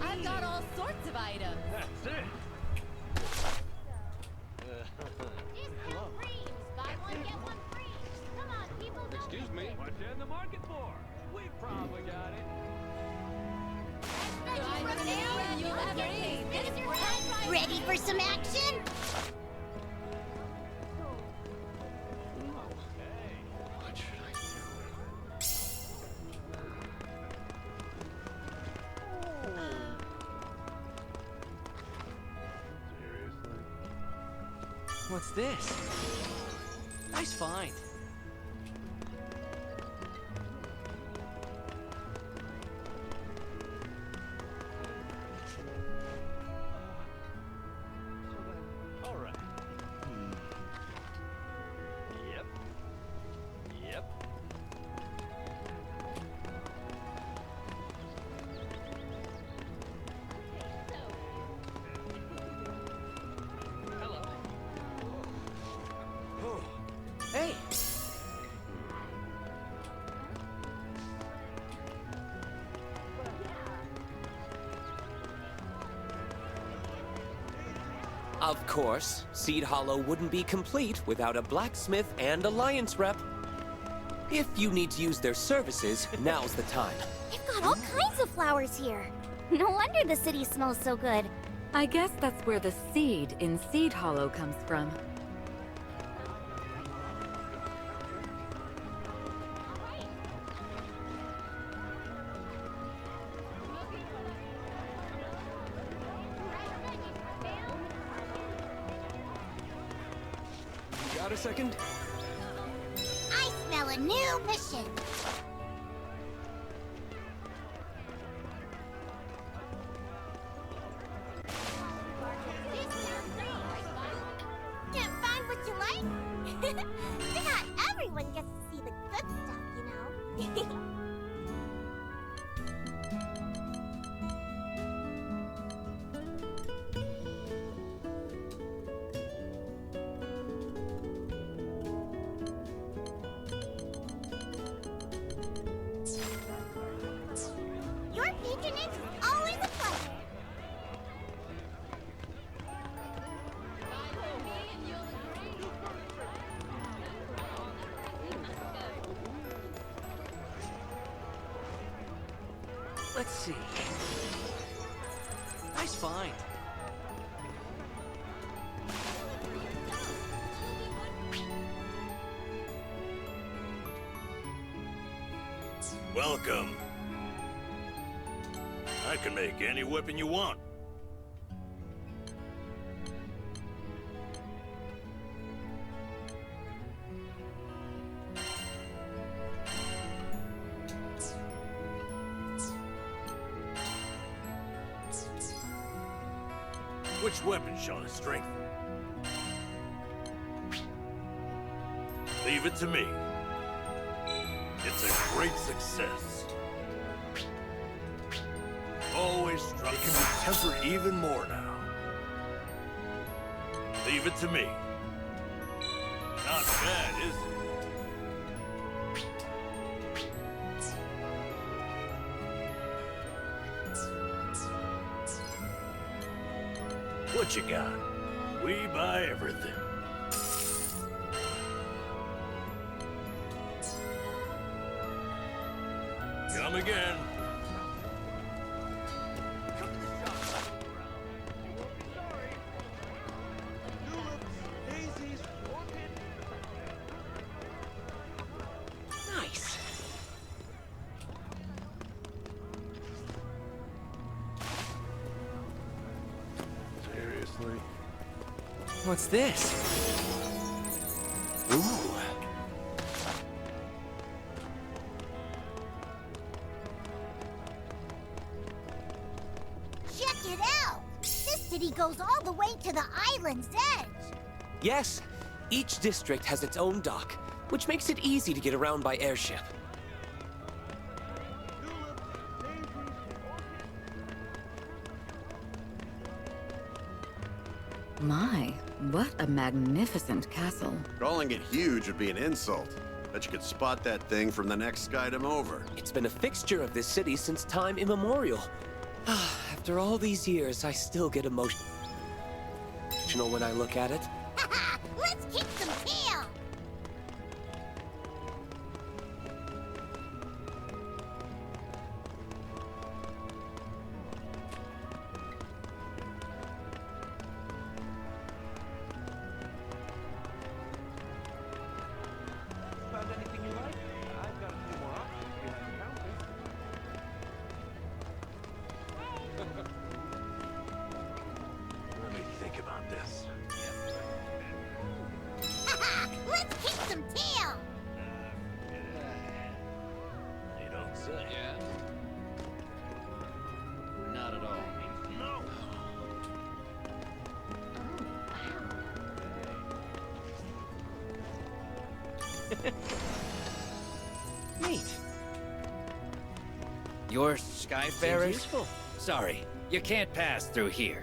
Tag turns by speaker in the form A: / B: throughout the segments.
A: I've got all sorts of items.
B: That's it.
C: Hello. Buy one, get one free. Come on, people, don't
B: Excuse me. What you in the market for? We probably got it.
C: Ready for some action?
B: What should I do?
D: What's this? Nice find.
B: All right. Yep. Yep. Hello.
D: Hey!
E: Of course, Seed Hollow wouldn't be complete without a blacksmith and alliance rep. If you need to use their services, now's the time.
C: They've got all kinds of flowers here. No wonder the city smells so good.
A: I guess that's where the seed in Seed Hollow comes from.
E: Got a second?
C: I smell a new mission. Can't find what you like? Not everyone gets to see the good stuff, you know? Your patronage is always a pleasure.
D: Let's see. Nice find.
F: Welcome. I can make any weapon you want. Which weapon shall I strengthen? Leave it to me. It's a great success. Always strong. It can be tempered even more now. Leave it to me. Not bad, is it? What you got? We buy everything. Come again.
D: Nice.
B: Seriously?
D: What's this? Ooh.
C: Check it out! This city goes all the way to the island's edge.
E: Yes, each district has its own dock, which makes it easy to get around by airship.
A: My, what a magnificent castle.
G: Calling it huge would be an insult. Bet you could spot that thing from the next Skydom over.
E: It's been a fixture of this city since time immemorial. After After all these years, I still get emotional when I look at it.
C: Haha! Let's kick some tail!
B: Found anything you like? I've got a few more options behind the counter.
F: Let me think about this.
C: Haha! Let's kick some tail!
F: You don't say.
B: Yeah? Not at all.
F: No.
D: Neat.
H: You're Skyfarers?
D: useful.
H: Sorry, you can't pass through here.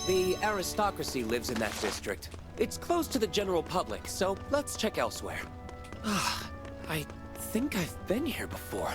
E: The aristocracy lives in that district. It's close to the general public, so let's check elsewhere. I think I've been here before.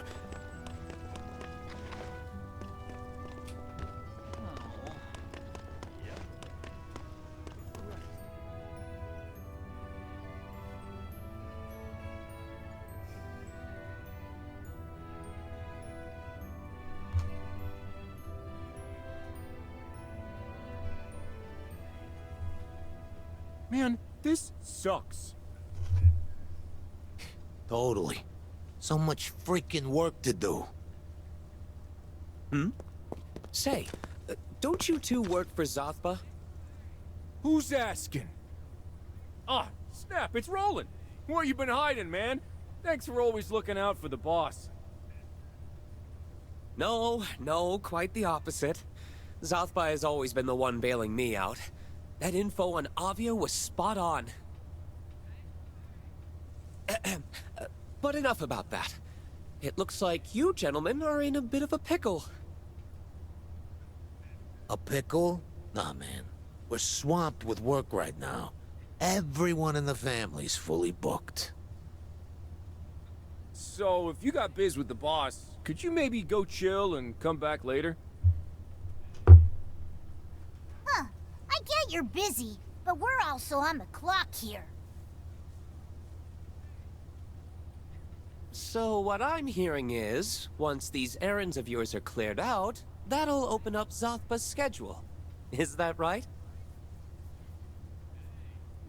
B: Man, this sucks.
I: Totally. So much freaking work to do.
E: Say, don't you two work for Zothba?
B: Who's asking? Ah, snap, it's Roland. Where you been hiding, man? Thanks for always looking out for the boss.
E: No, quite the opposite. Zothba has always been the one bailing me out. That info on Avia was spot on. But enough about that. It looks like you gentlemen are in a bit of a pickle.
I: A pickle? Nah, man. We're swamped with work right now. Everyone in the family's fully booked.
B: So, if you got biz with the boss, could you maybe go chill and come back later?
C: Huh. I get you're busy, but we're also on the clock here.
E: So what I'm hearing is, once these errands of yours are cleared out, that'll open up Zothba's schedule. Is that right?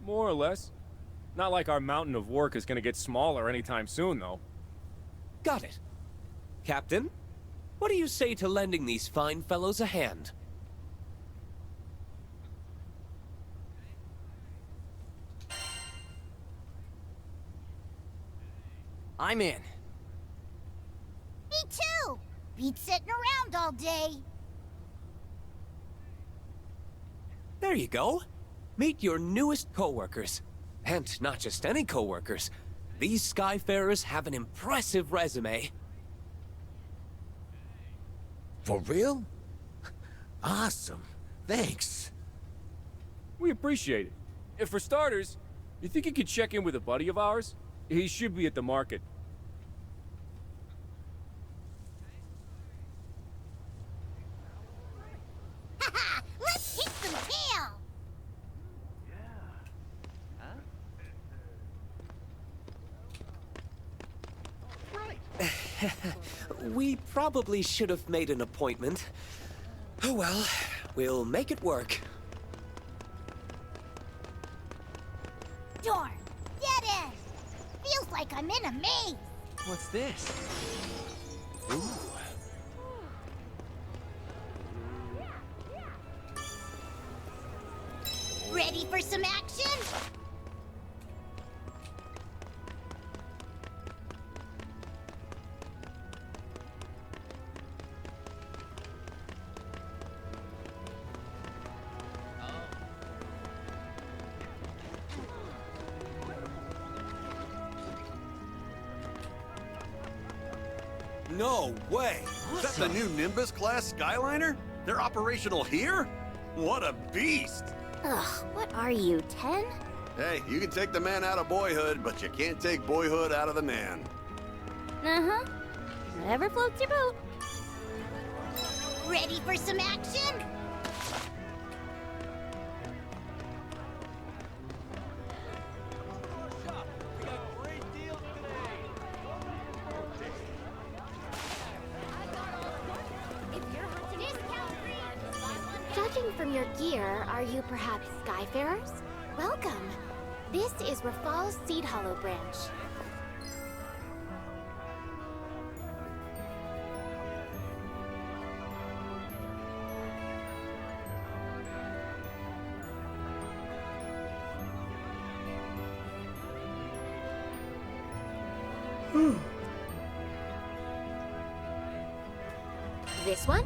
B: More or less. Not like our mountain of work is gonna get smaller anytime soon, though.
E: Got it. Captain, what do you say to lending these fine fellows a hand?
D: I'm in.
C: Me too! Beat sitting around all day.
E: There you go. Meet your newest co-workers. And not just any co-workers. These Skyfarers have an impressive resume.
I: For real? Awesome. Thanks.
B: We appreciate it. And for starters, you think you could check in with a buddy of ours? He should be at the market.
C: Haha! Let's kick some tail!
E: We probably should have made an appointment. Oh well, we'll make it work.
C: Darn! Dead end! Feels like I'm in a maze!
D: What's this? Ooh.
C: Ready for some action?
G: No way! Is that the new Nimbus class Skyliner? They're operational here? What a beast!
C: Ugh, what are you, 10?
G: Hey, you can take the man out of boyhood, but you can't take boyhood out of the man.
C: Uh-huh. Whatever floats your boat. Ready for some action?
J: Judging from your gear, are you perhaps Skyfarers? Welcome. This is Rafal's Seed Hollow branch. This one?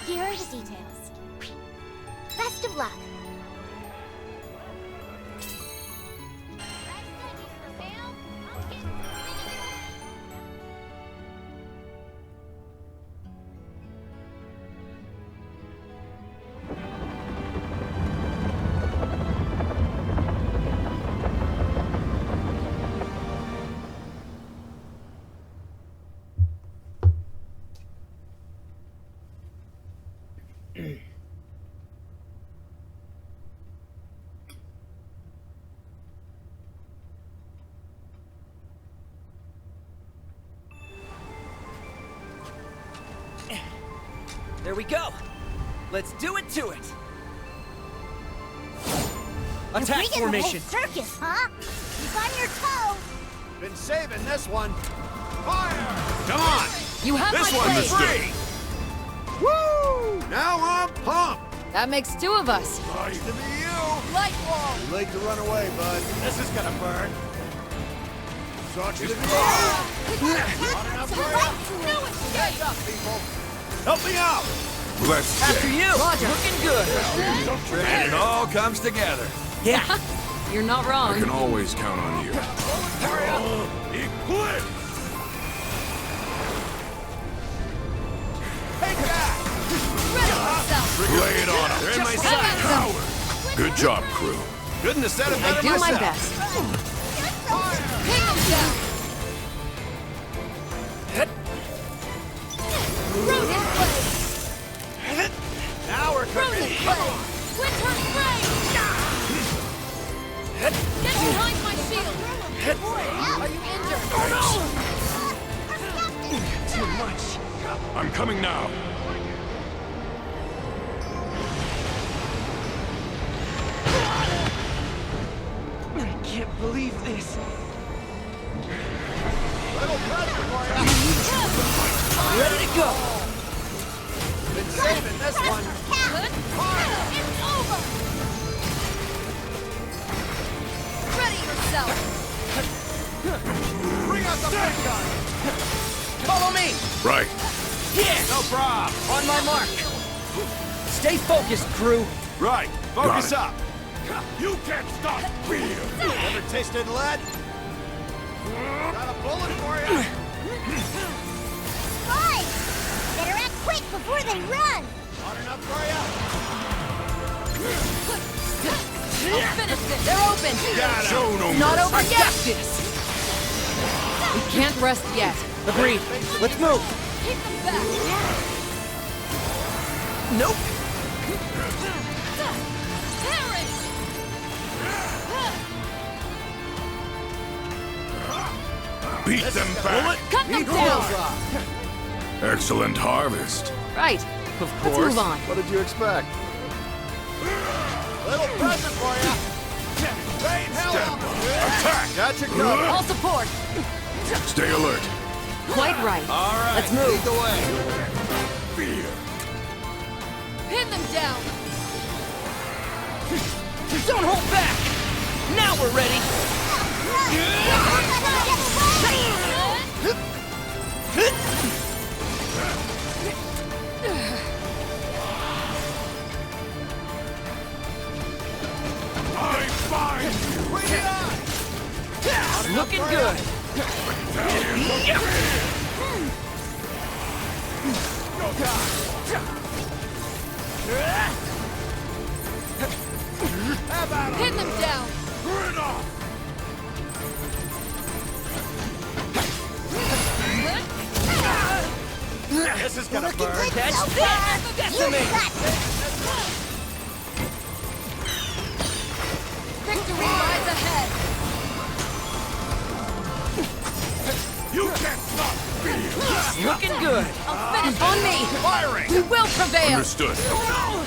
J: Here are the details. Best of luck.
E: There we go. Let's do it to it. Attack
C: You're bringing
E: formation.
C: the whole circus, huh? Keep on your toes.
G: Been saving this one. Fire! Come on!
A: You have
G: This
A: my
G: one's
A: praise.
G: free! Woo! Now I'm pumped!
A: That makes two of us.
G: Nice to meet you!
A: Light wall.
G: Too late to run away, bud. This is gonna burn. Sucks to be Heads up, people! Help me out!
F: Let's
E: After
F: see.
E: you.
A: Roger.
E: Looking good.
F: And it all comes together.
E: Yeah.
A: You're not
F: I
A: wrong.
F: can always count on you.
G: Eclipse! Take that!
F: Lay it on 'em.
G: They're in my
A: Just
G: sight!
A: have
F: Coward. Good job, crew.
G: Couldn't have said it better
A: I do my
G: myself.
A: best. Take them down. Frozen blade.
G: Now we're
A: Frozen
G: cooking!
A: blade. Winter flame. Get behind my shield. Are you injured?
E: Too much.
F: I'm coming now.
E: I can't believe this.
G: Little pressure for you!
E: Ready to go.
G: Been saving this one!
A: It's over. Ready yourself.
G: Bring out the big gun!
E: Follow me.
F: Right.
E: Yeah.
G: No prob!
E: On my mark. Stay focused, crew.
G: Right, focus
F: Got
G: up!
F: You can't stop me.
G: Ever tasted lead? Got a bullet for you!
C: Fine. Better act quick before they run.
G: Hot enough for you?
A: I'll finish this. They're open.
F: Show no
A: Not
F: mercy.
A: over
E: I
A: yet.
E: got this.
A: We can't rest yet.
E: Agreed. Let's move.
A: Keep them back.
E: Nope.
A: Perish.
F: Beat them back.
A: Cut them
G: Eagles
A: down.
G: up!
F: Excellent harvest.
A: Right.
E: Of
A: Let's
E: course.
A: move on.
G: What did you expect? Little present for you! Rain hell
F: Step
G: on
F: up.
G: them.
F: Attack.
G: Got you covered!
A: All support.
F: Stay alert.
A: Quite right.
G: All right,
E: Let's move.
G: lead the way.
F: Fear.
A: Pin them down.
E: Don't hold back. Now we're ready.
F: I find you.
G: Bring it on!
E: Looking good.
A: Pin them down!
F: This is gonna burn.
C: That's so far. You got this.
A: Victory lies ahead!
F: You can't stop me!
A: Looking good! I'll finish on me!
F: Firing!
A: We will prevail!
F: Understood.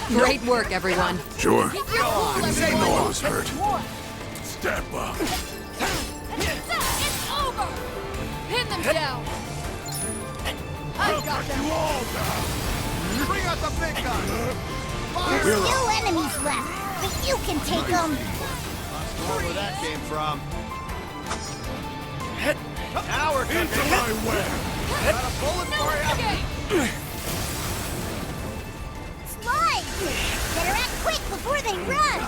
A: Great work, everyone.
F: Sure.
A: Keep your cool,
F: I
A: everyone!
F: was hurt. Step up.
A: It's over! Pin them down! I've got them!
F: You all down. Bring out the big gun.
C: There's few enemies left, but you can take them.
F: Where that came from? Now we're into my web. Got a bullet for you.
C: Slide! Better act quick before they run.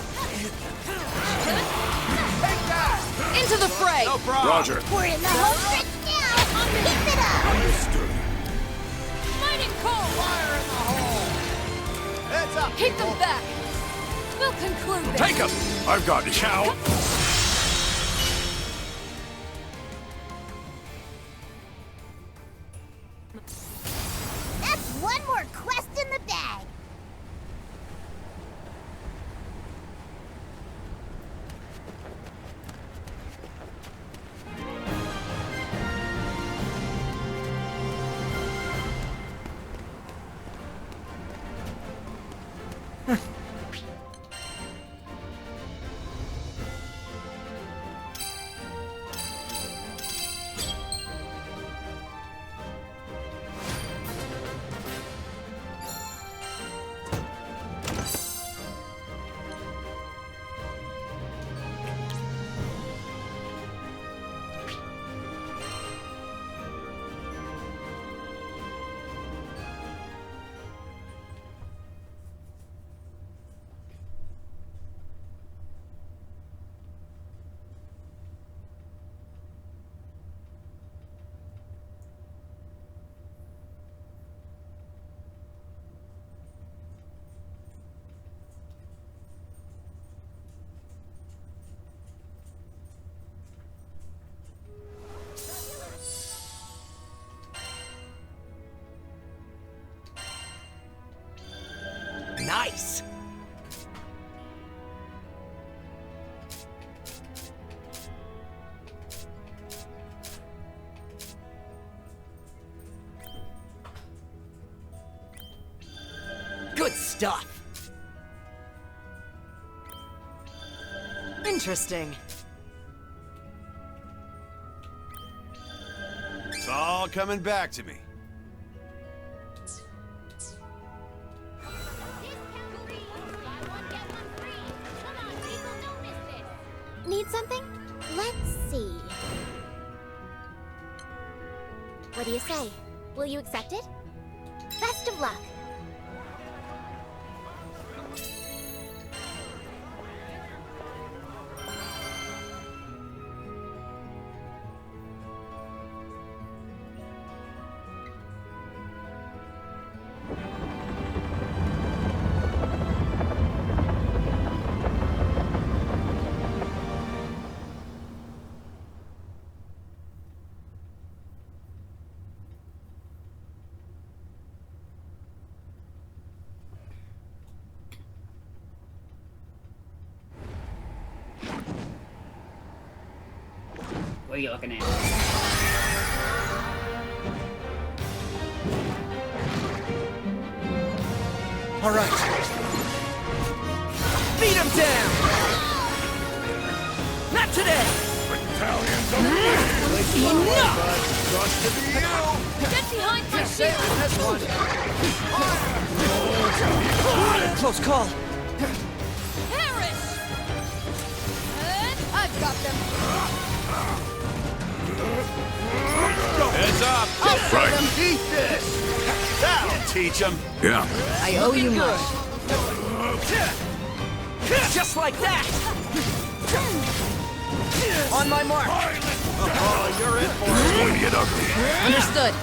F: Take that.
A: Into the fray!
F: No problem. Roger.
C: We're in the home stretch now. Keep it up.
F: Understood.
A: Mighty cold!
F: Fire in the hole. Heads up.
A: Keep them back! We'll conclude this!
F: Take him. I've got it. Cow.
C: That's one more quest in the bag.
E: Nice! Good stuff!
A: Interesting.
G: It's all coming back to me.
J: Need something? Let's see. What do you say? Will you accept it? Best of luck.
K: What are you looking at?
E: All right. Beat him down! Not today!
F: Battalions of me.
A: Enough!
F: Trust to be you.
A: Get behind my shield!
E: Close call.
A: Perish! And I've got them!
F: Heads up.
A: I'll show
F: Right.
A: them!
G: Eat this. That'll teach them.
F: Yeah.
A: I owe you much.
E: Just like that! On my mark!
G: Oh, you're in for it.
F: It's going to get ugly.
A: Understood.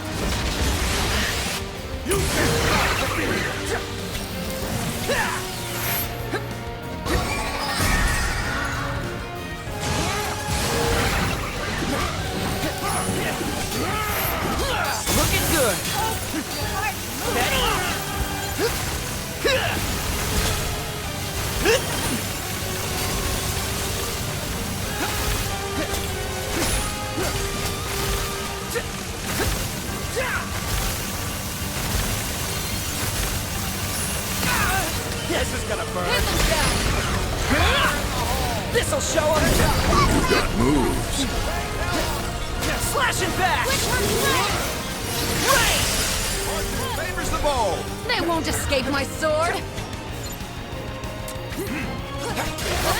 F: You can't stop me!
D: Looking good.
F: This is gonna burn.
A: Pin them down.
D: This'll show them.
F: You got moves.
D: Slashing back.
F: Favors the bowl.
A: They won't escape my sword.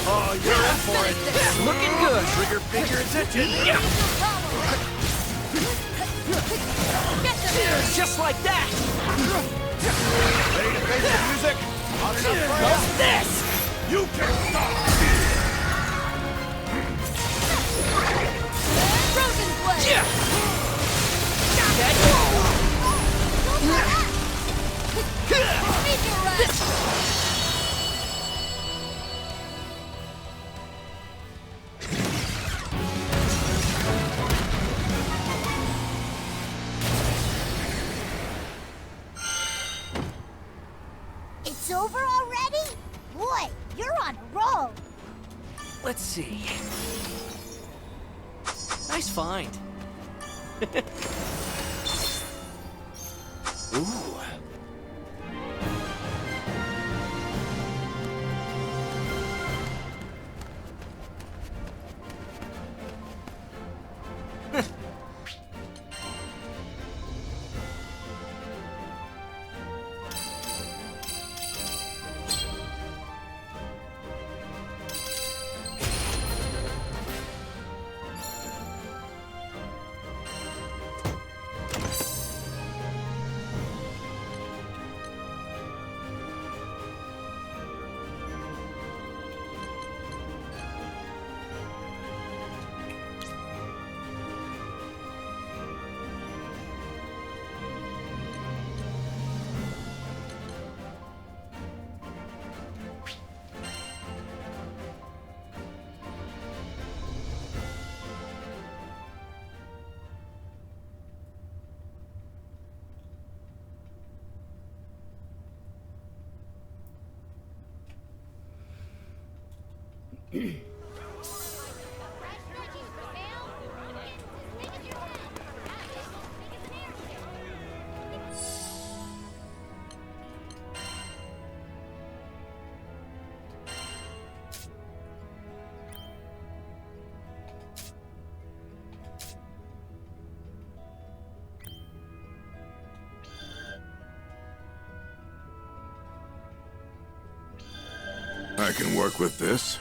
F: Oh, you're in for it.
D: Looking good.
F: Trigger finger is itching.
A: Get them here.
D: Just like that.
F: Ready to face the music? Hot enough for
D: What's
F: you?
D: this?
F: You can't stop.
A: Frozen blade. Meteor rush.
C: It's over already? Boy, you're on a roll.
D: Let's see. Nice find. Ooh.
F: I can work with this.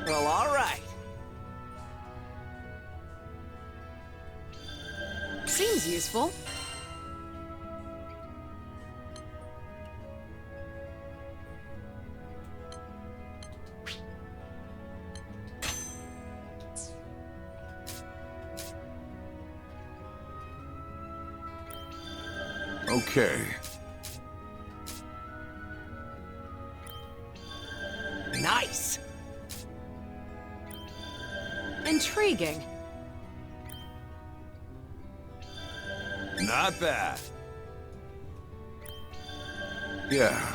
D: Well, all right.
A: Seems useful.
F: Okay.
D: Nice.
A: Intriguing.
G: Not bad.
F: Yeah.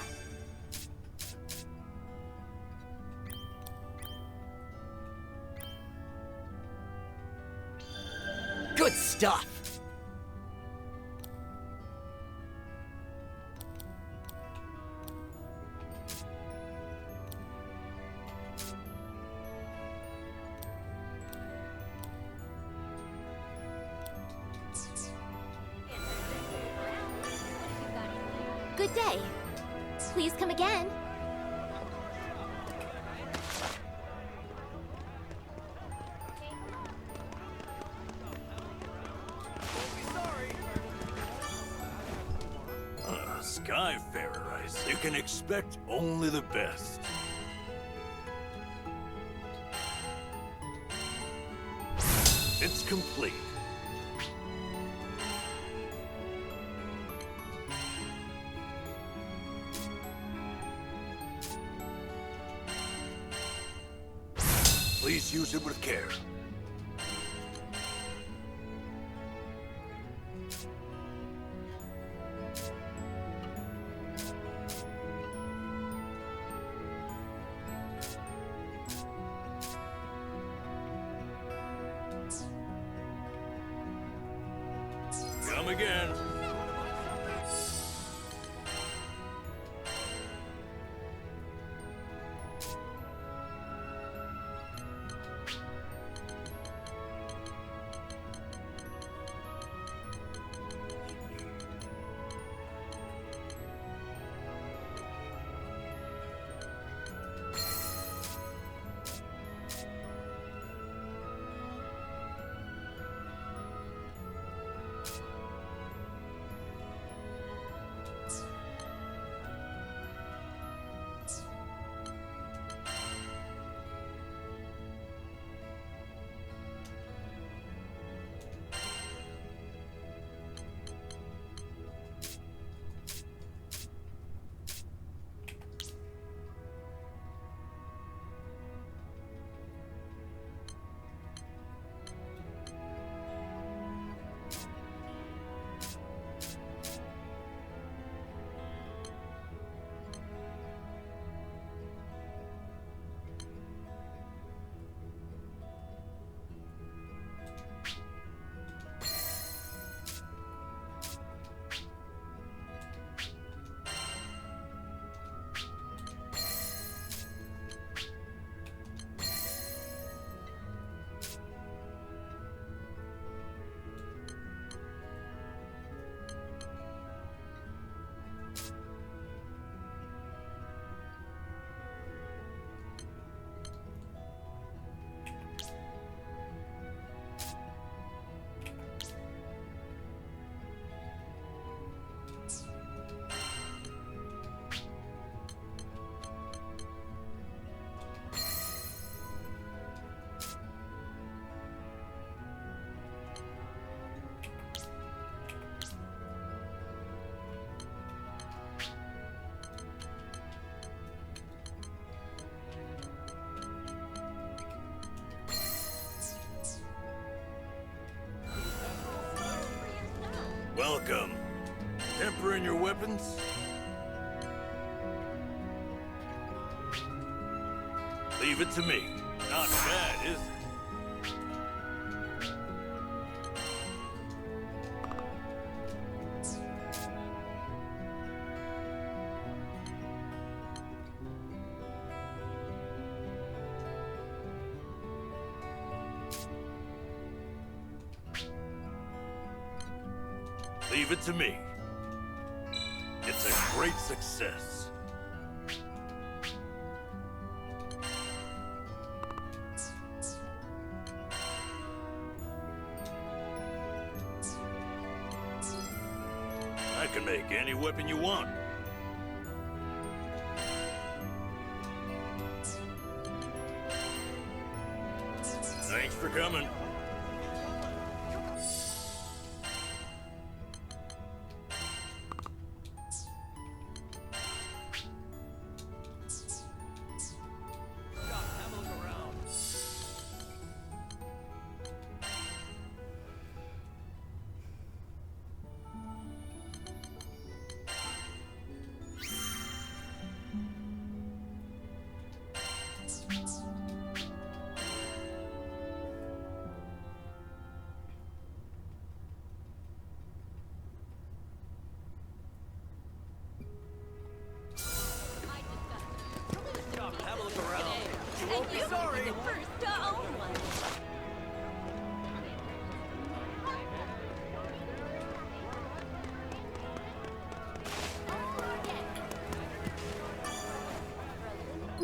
D: Good stuff.
J: Good day. Please come again.
F: Skyfarer, I say. You can expect only the best. It's complete. Please use it with care. Come again. Welcome. Tempering your weapons? Leave it to me. Not bad, is it? Leave it to me. It's a great success. I can make any weapon you want. Thanks for coming.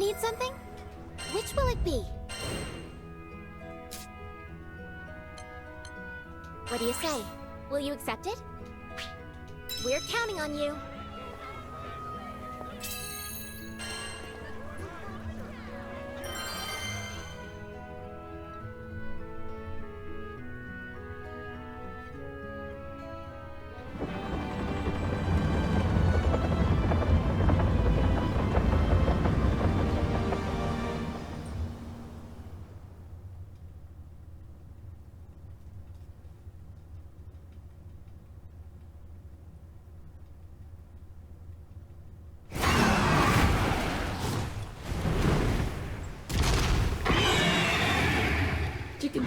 J: Need something? Which will it be? What do you say? Will you accept it? We're counting on you.
A: Chicken.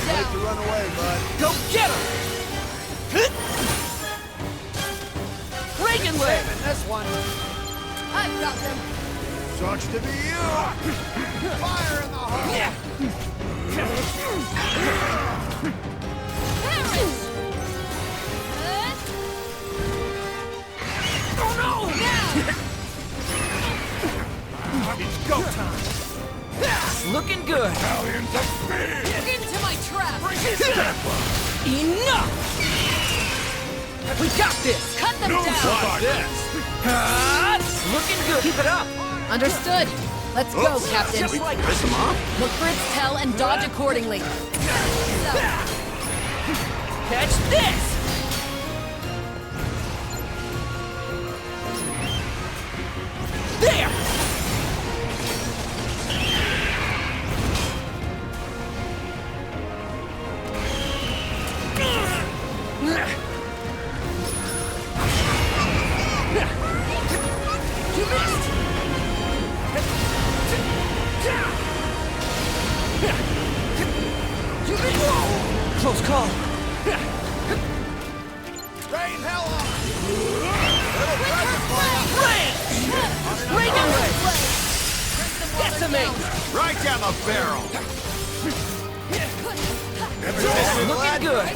F: Make to run away, bud.
D: Go get him! Reagan leg!
K: This one.
A: I've got them.
F: Sucks to be you. Fire in the hole.
D: Yeah.
A: Perish!
D: Oh no!
A: Now!
B: It's go time.
D: It's looking good.
F: Stallions of speed.
A: Into my trap!
D: Enough! We got this!
A: Cut them
F: No
A: down!
F: fuck.
D: It's looking good. Keep it up.
A: Understood. Let's go, Captain.
D: Just like piss him off.
A: Look for its tail and dodge accordingly. So,
D: Catch this! There! You missed! You missed! Close call.
F: Rain hell on.
D: Reagan leg! Decimate!
G: Right down the barrel.
D: Looking good!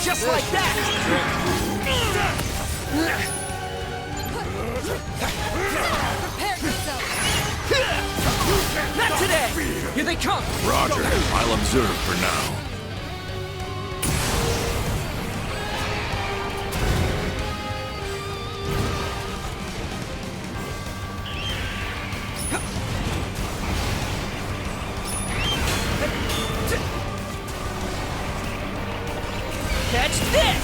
D: Just like that!
A: prepare yourself.
D: Not today! Here they come!
F: Roger. I'll observe for now.
D: Catch this!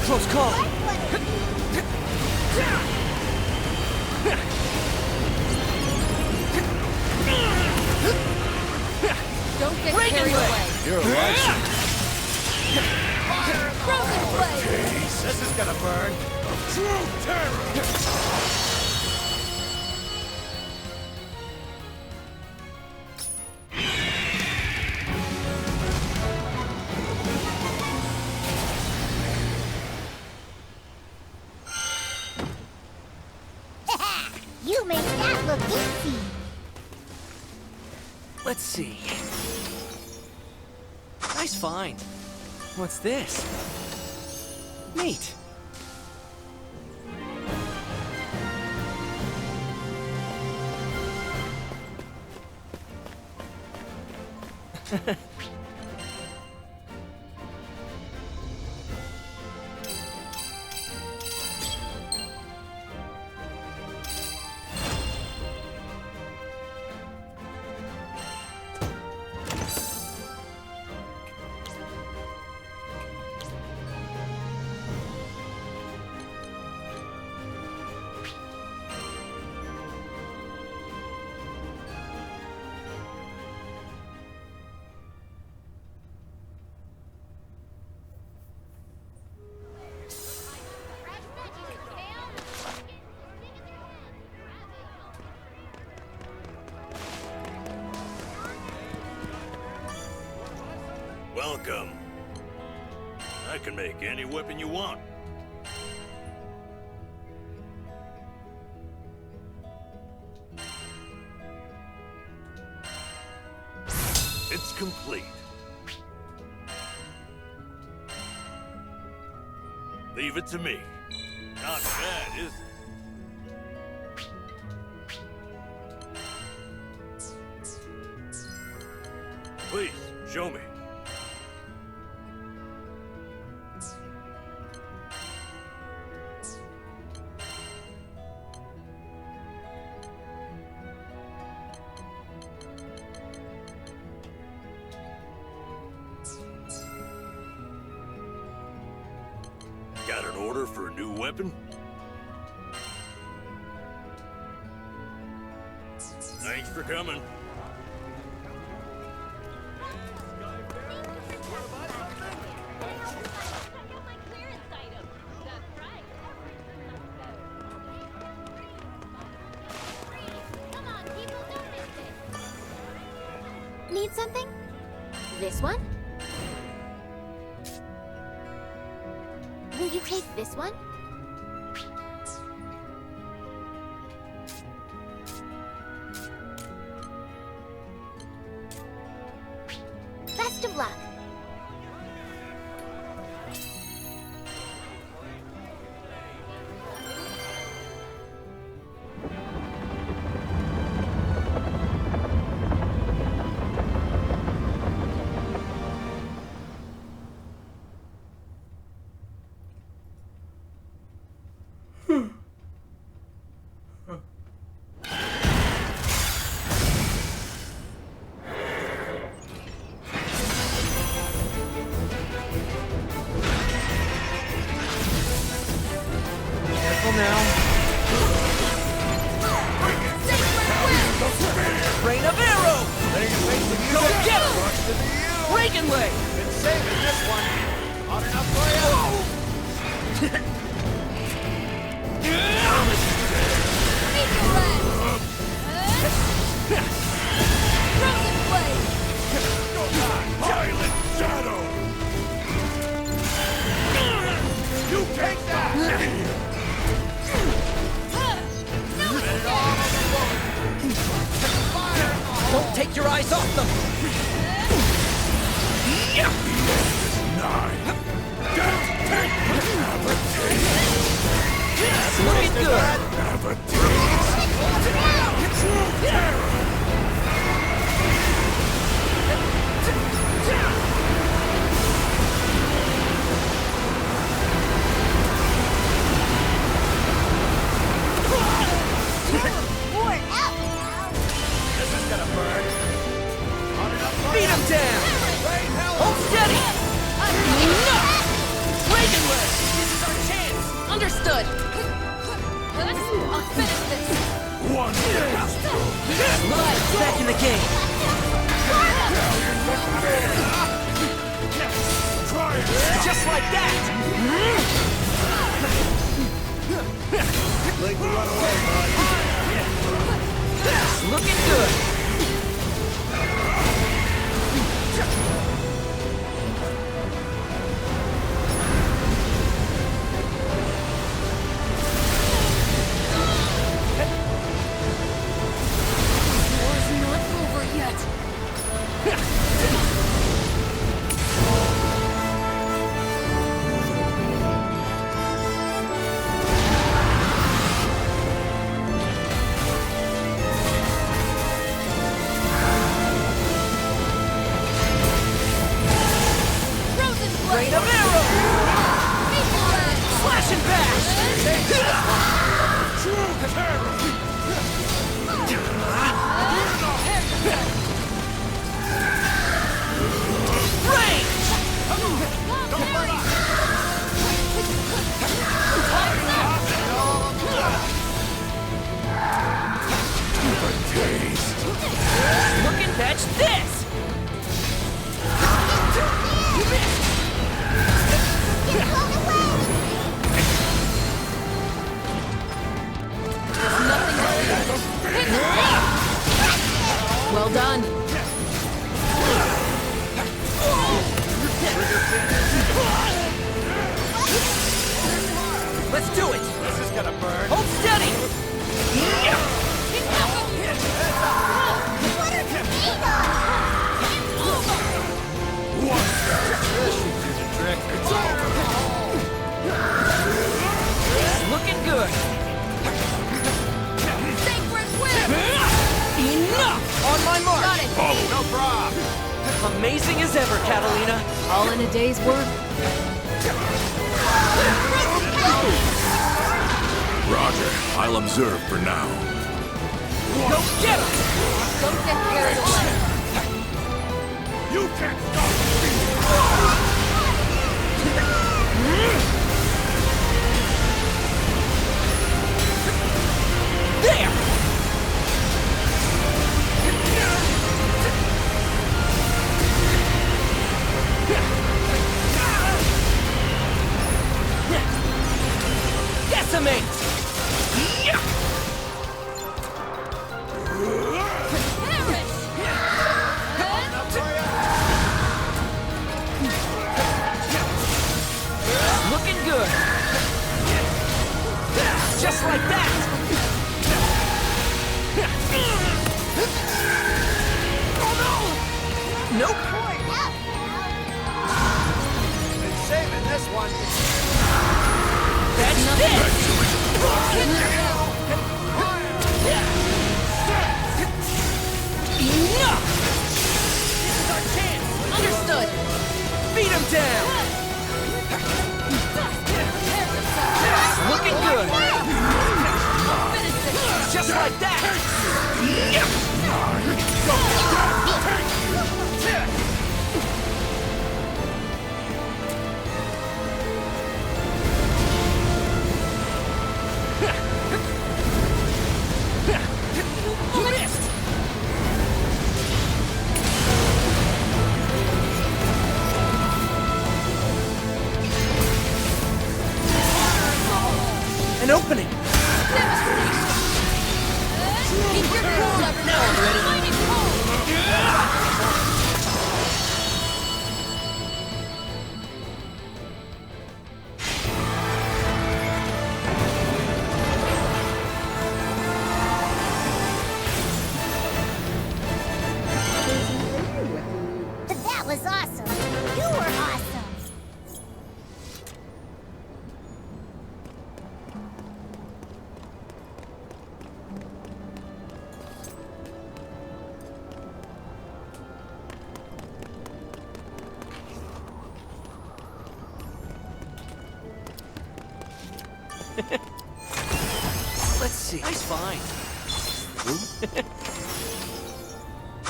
D: Close call!
A: Don't get
D: Reagan
A: carried
D: leg.
A: away.
F: You're right.
A: Frozen blade.
F: This is gonna burn. True terror.
C: You made that look easy.
D: Let's see. Nice find. What's this? Neat.
F: Welcome. I can make any weapon you want. It's complete. Leave it to me. Not bad, is it? Please, show me. Got an order for a new weapon? Thanks for coming.
J: Need something? This one? Will you take this one? Best of luck.
D: Careful now. Rain of arrow! Go get him! Reagan leg!
F: Been saving this one. Hot enough for you?
A: Frozen blade!
F: Violent shadow! You take that!
D: Don't take your eyes off them! That's looking good! Beat him down! Hold steady! Reagan leg! This is our chance!
A: Understood! I'll finish this!
F: One
D: Back in the game!
F: Try it!
D: Just like that!
F: Blink to run away, bud.
D: That's looking good!
A: War's not over yet! Frozen blade!
D: Rain of arrow!
A: Maple red!
D: Slash and bash!
F: True terror!
D: Look and catch this! You missed!
A: There's nothing to do. Hit the
D: This should do the trick.
E: Looking good.
A: Sacred whip!
E: Enough! On my mark!
A: Got it!
G: No prob.
E: Amazing as ever, Catalina.
A: All in a day's work.
F: Roger. I'll observe for now.
E: Go get him!
A: Don't get carried away.
F: You can't stop me!
E: There! Decimate! Looking good. Just like that. Oh no! Nope.
D: Been saving this one.
E: That's it. Enough! This is our chance.
A: Understood.
E: Beat him down. Looking good.
A: Finish this.
E: Just like that. Missed. An opening.
A: Keep your cool, everyone. Mighty cool.
C: That was awesome. You were awesome.
E: Let's see. Nice find.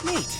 E: Neat.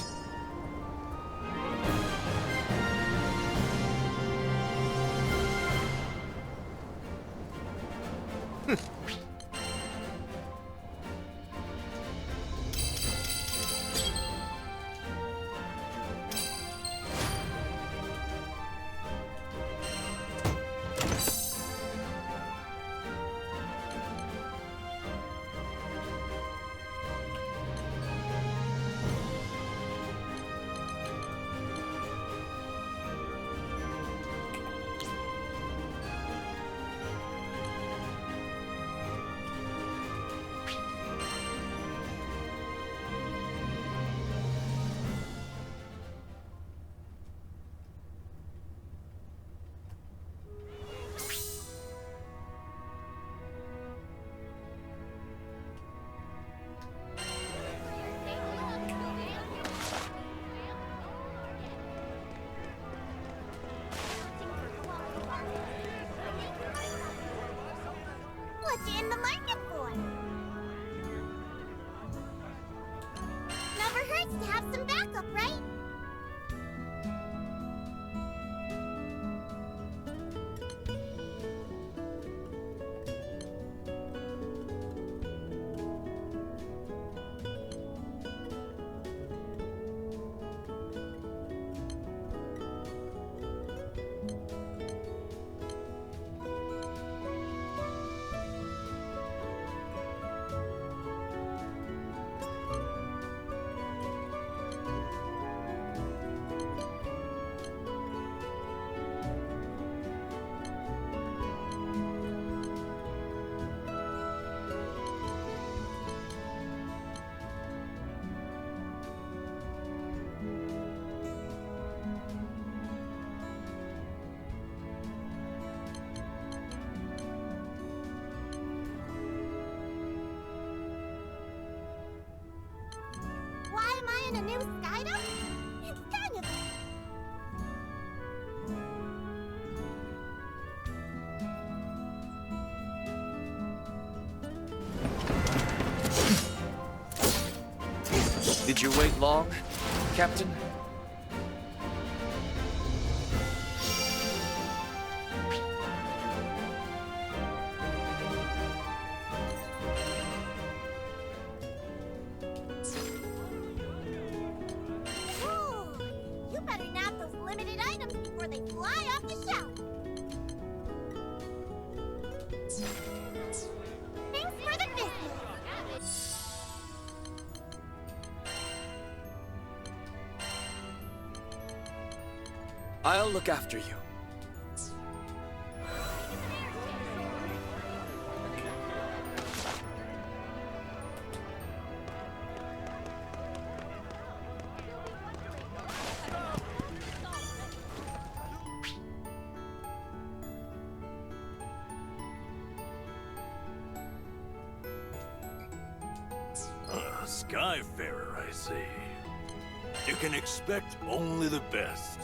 E: Did you wait long, Captain?
C: Ooh, you better nab those limited items before they fly off the shelf. Thanks for the business.
E: I'll look after you.
F: Skyfarer, I see. You can expect only the best.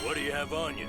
F: What do you have on you?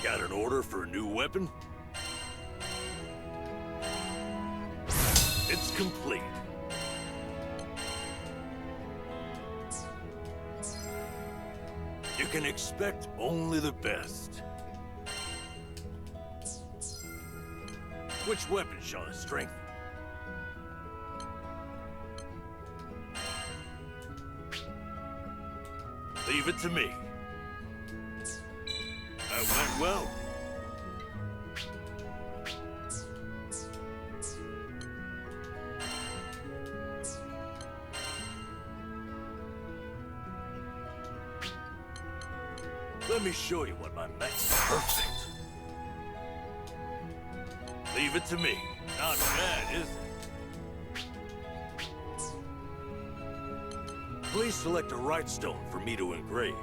F: Got an order for a new weapon? It's complete. You can expect only the best. Which weapon shall I strengthen? Leave it to me. That went well. Let me show you what my mech's perfect. Leave it to me. Not bad, is it? Please select a right stone for me to engrave.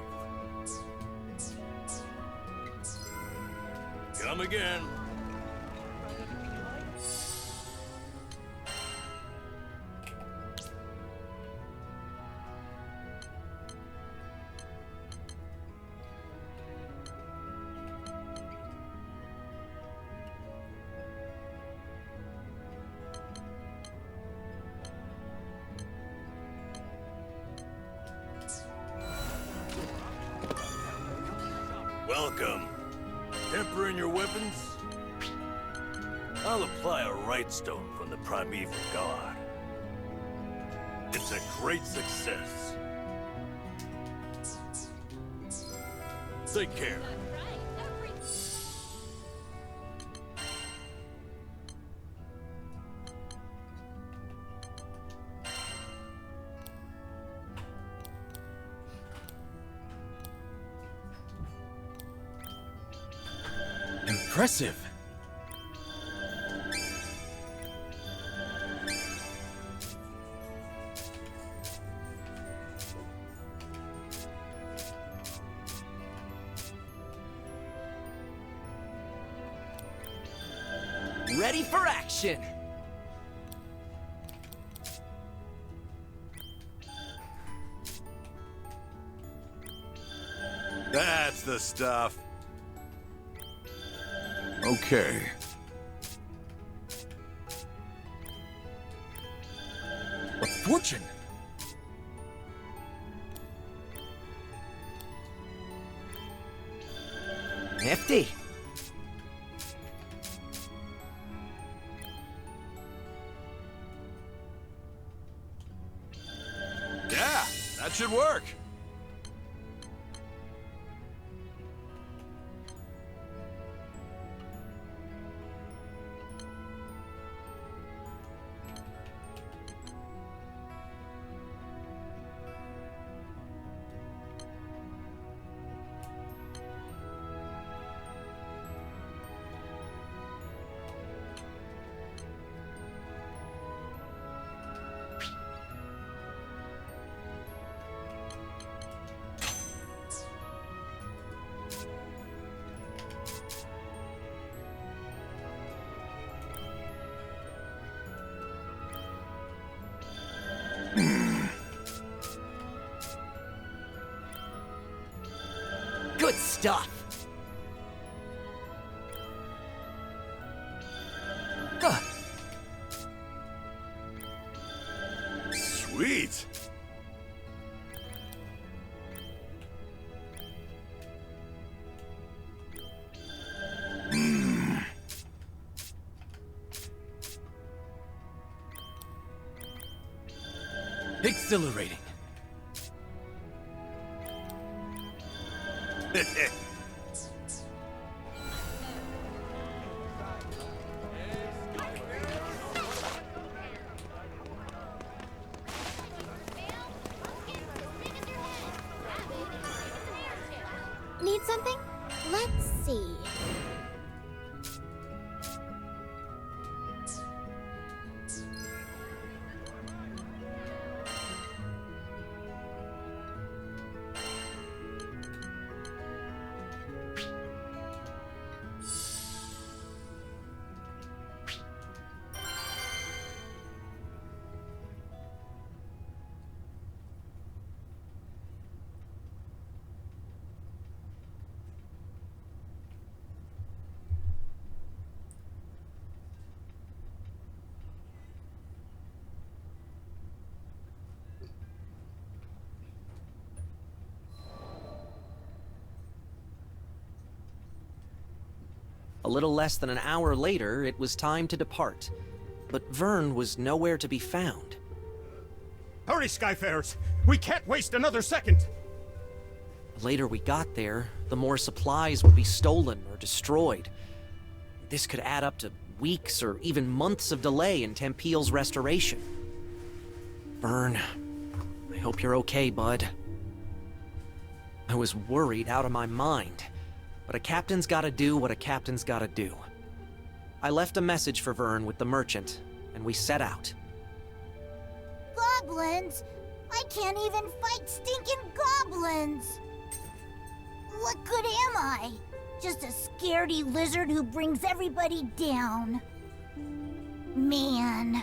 F: Come again. Welcome. Tempering your weapons? I'll apply a right stone from the primeval god. It's a great success. Take care.
B: Impressive.
E: Ready for action!
G: the stuff.
D: Okay. A fortune!
L: Nifty.
G: Yeah, that should work.
L: Good stuff.
G: Sweet.
B: Exhilarating.
J: Need something? Let's see.
L: A little less than an hour later, it was time to depart. But Vern was nowhere to be found.
D: Hurry, Skyfarers! We can't waste another second!
L: The later we got there, the more supplies would be stolen or destroyed. This could add up to weeks or even months of delay in Tempeal's restoration. Vern, I hope you're okay, bud. I was worried out of my mind. But a captain's gotta do what a captain's gotta do. I left a message for Vern with the merchant, and we set out.
C: Goblins? I can't even fight stinking goblins! What good am I? Just a scaredy lizard who brings everybody down. Man.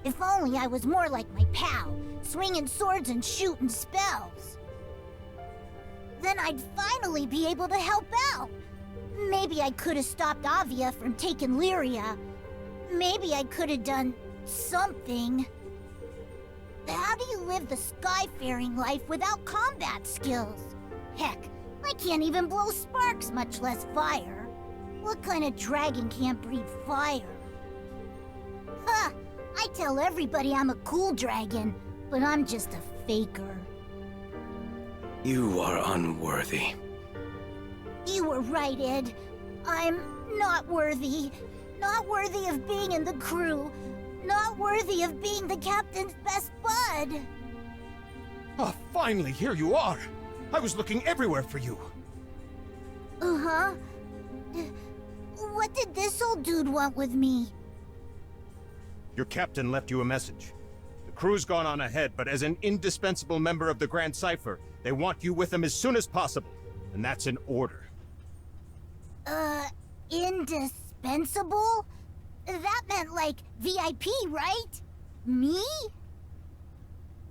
C: If only I was more like my pal, swinging swords and shooting spells. Then I'd finally be able to help out. Maybe I could have stopped Avia from taking Lyria. Maybe I could have done something. How do you live the skyfaring life without combat skills? Heck, I can't even blow sparks, much less fire. What kind of dragon can't breathe fire? Huh, I tell everybody I'm a cool dragon, but I'm just a faker.
E: You are unworthy.
C: You were right, Ed. I'm not worthy. Not worthy of being in the crew. Not worthy of being the captain's best bud.
D: Oh, finally, here you are! I was looking everywhere for you.
C: Uh-huh. What did this old dude want with me?
D: Your captain left you a message. The crew's gone on ahead, but as an indispensable member of the Grand Cipher, they want you with them as soon as possible. And that's an order.
C: Indispensable? That meant like VIP, right? Me?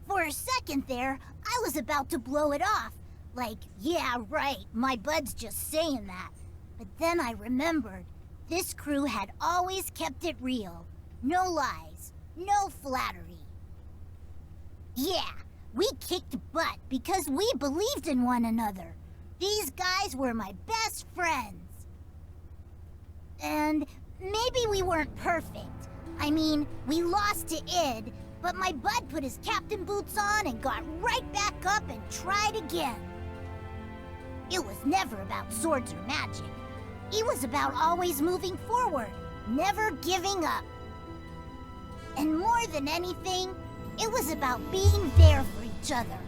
C: For a second there, I was about to blow it off. Like, yeah, right, my bud's just saying that. But then I remembered, this crew had always kept it real. No lies, no flattery. Yeah, we kicked butt because we believed in one another. These guys were my best friends. And maybe we weren't perfect. I mean, we lost to Id, but my bud put his captain boots on and got right back up and tried again. It was never about swords or magic. It was about always moving forward, never giving up. And more than anything, it was about being there for each other.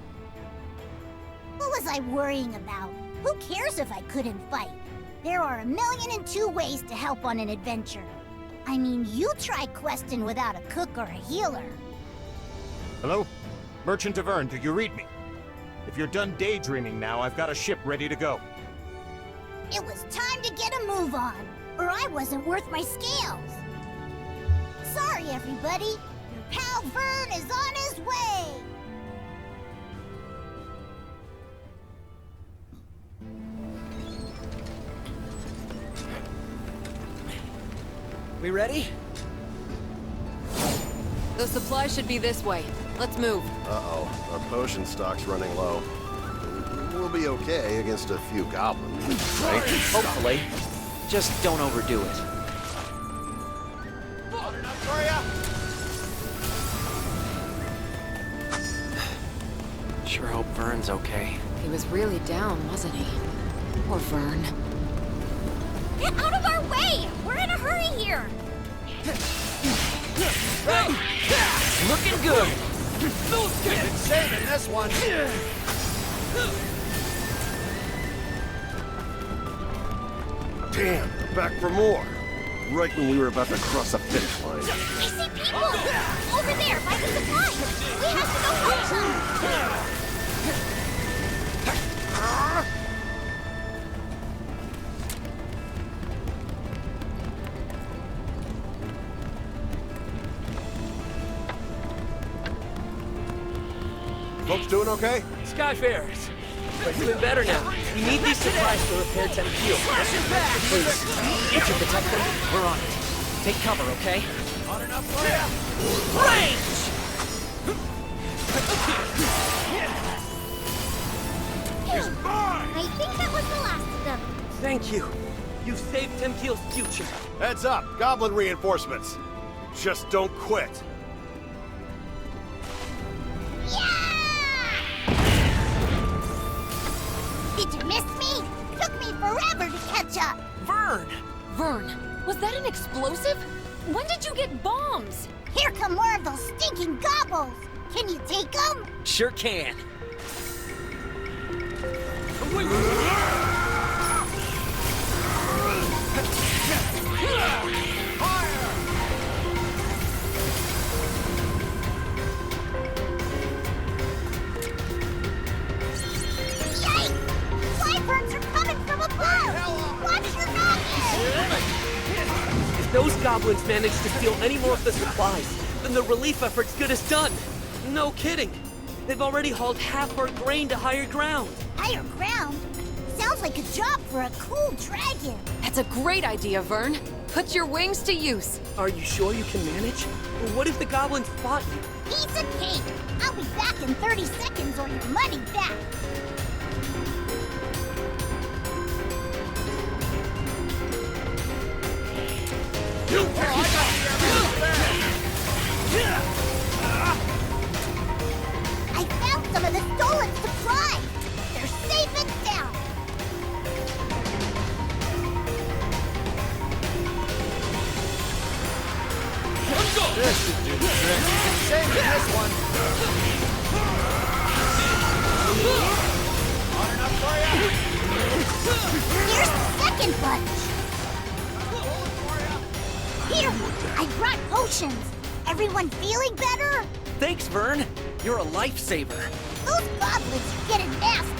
C: What was I worrying about? Who cares if I couldn't fight? There are 1,000,002 ways to help on an adventure. I mean, you try questing without a cook or a healer.
D: Hello? Merchant of Vern, do you read me? If you're done daydreaming now, I've got a ship ready to go.
C: It was time to get a move on, or I wasn't worth my scales. Sorry, everybody. Your pal Vern is on his way.
L: We ready?
A: The supply should be this way. Let's move.
M: Uh-oh, our potion stock's running low. We'll be okay against a few goblins, right?
L: Hopefully. Just don't overdo it. Sure hope Vern's okay.
A: He was really down, wasn't he? Poor Vern.
J: Get out of our way! We're in a hurry here!
L: Looking good!
I: Been saving this one.
M: Damn, they're back for more. Right when we were about to cross the finish line.
J: I see people! Over there, by the supplies! We have to go help them!
M: Folks doing okay?
E: Skyfarers! It's been better now. We need these supplies to repair Tempeel. Please, if you protect them, we're on it. Take cover, okay?
I: Hot enough for ya?
E: Range!
J: I think that was the last of them.
E: Thank you. You saved Tempeel's future.
M: Heads up, goblin reinforcements. Just don't quit.
C: Did you miss me? Took me forever to catch up.
L: Vern!
A: Vern, was that an explosive? When did you get bombs?
C: Here come more of those stinking gobbles. Can you take them?
L: Sure can.
E: If those goblins manage to steal any more of the supplies, then the relief effort's good as done. No kidding. They've already hauled half our grain to higher ground.
C: Higher ground? Sounds like a job for a cool dragon.
A: That's a great idea, Vern. Put your wings to use.
E: Are you sure you can manage? Or what if the goblins spot you?
C: Piece of cake. I'll be back in 30 seconds or your money back. I found some of the stolen supplies. They're safe and sound.
I: This should do the trick. Saving this one. Hot enough for ya?
C: Here's the second bunch. Here, I brought potions. Everyone feeling better?
L: Thanks, Vern. You're a lifesaver.
C: Those goblins are getting nasty.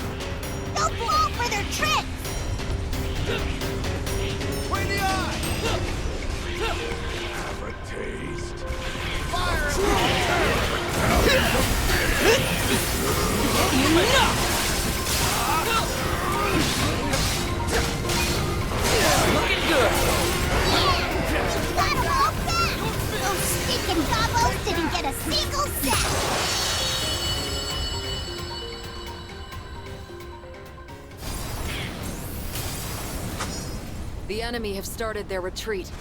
C: They'll fall for their tricks.
I: Way the eye!
F: Have a taste.
I: Fire!
A: Enough! The enemy have started their retreat.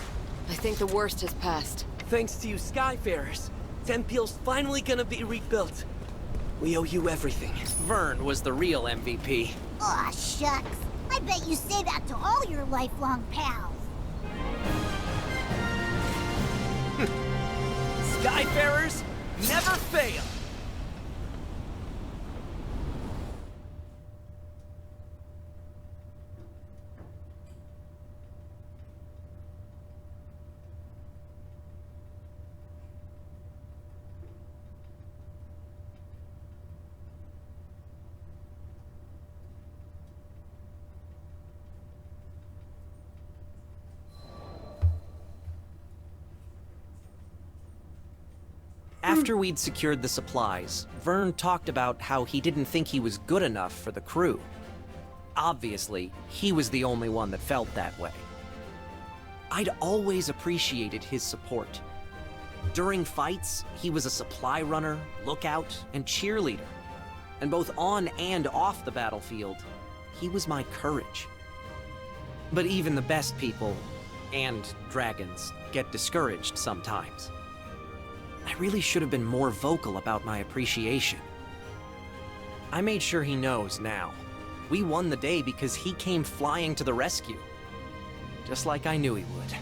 A: I think the worst has passed.
E: Thanks to you Skyfarers, Tempeal's finally gonna be rebuilt. We owe you everything.
L: Vern was the real MVP.
C: Aw, shucks. I bet you say that to all your lifelong pals.
E: Skyfarers never fail!
L: After we'd secured the supplies, Vern talked about how he didn't think he was good enough for the crew. Obviously, he was the only one that felt that way. I'd always appreciated his support. During fights, he was a supply runner, lookout, and cheerleader. And both on and off the battlefield, he was my courage. But even the best people, and dragons, get discouraged sometimes. I really should have been more vocal about my appreciation. I made sure he knows now. We won the day because he came flying to the rescue. Just like I knew he would.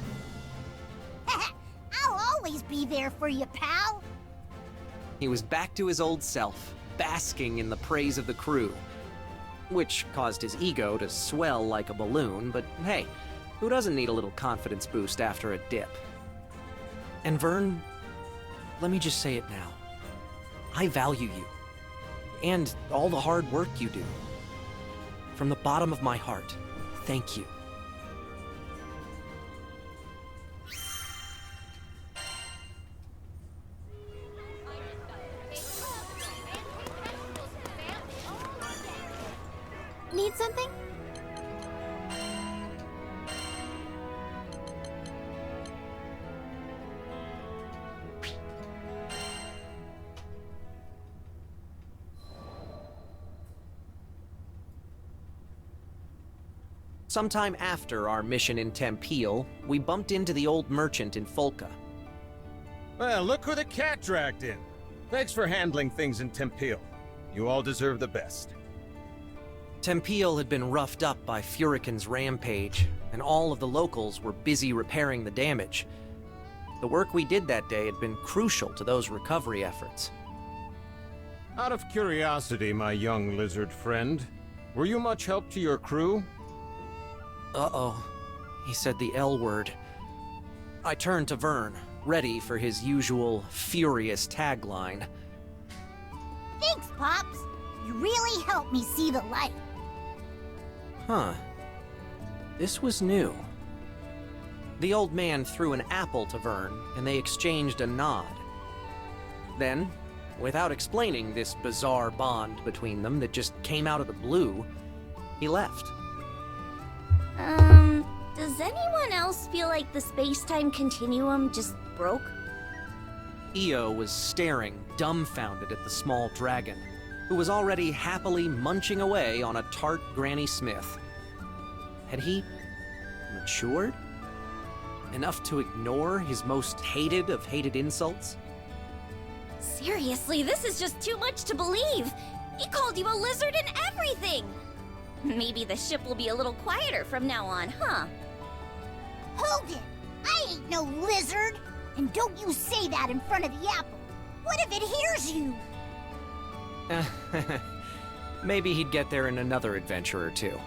C: I'll always be there for you, pal.
L: He was back to his old self, basking in the praise of the crew. Which caused his ego to swell like a balloon, but hey, who doesn't need a little confidence boost after a dip? And Vern, let me just say it now. I value you. And all the hard work you do. From the bottom of my heart, thank you.
J: Need something?
L: Sometime after our mission in Tempeal, we bumped into the old merchant in Folka.
D: Well, look who the cat dragged in. Thanks for handling things in Tempeal. You all deserve the best.
L: Tempeal had been roughed up by Furican's rampage, and all of the locals were busy repairing the damage. The work we did that day had been crucial to those recovery efforts.
D: Out of curiosity, my young lizard friend, were you much help to your crew?
L: Uh-oh. He said the L word. I turned to Vern, ready for his usual furious tagline.
C: Thanks, Pops. You really helped me see the light.
L: Huh. This was new. The old man threw an apple to Vern, and they exchanged a nod. Then, without explaining this bizarre bond between them that just came out of the blue, he left.
J: Does anyone else feel like the space-time continuum just broke?
L: Io was staring, dumbfounded at the small dragon, who was already happily munching away on a tart Granny Smith. Had he matured? Enough to ignore his most hated of hated insults?
J: Seriously, this is just too much to believe! He called you a lizard and everything! Maybe the ship will be a little quieter from now on, huh?
C: Hold it! I ain't no lizard! And don't you say that in front of the apple! What if it hears you?
L: Maybe he'd get there in another adventure or two.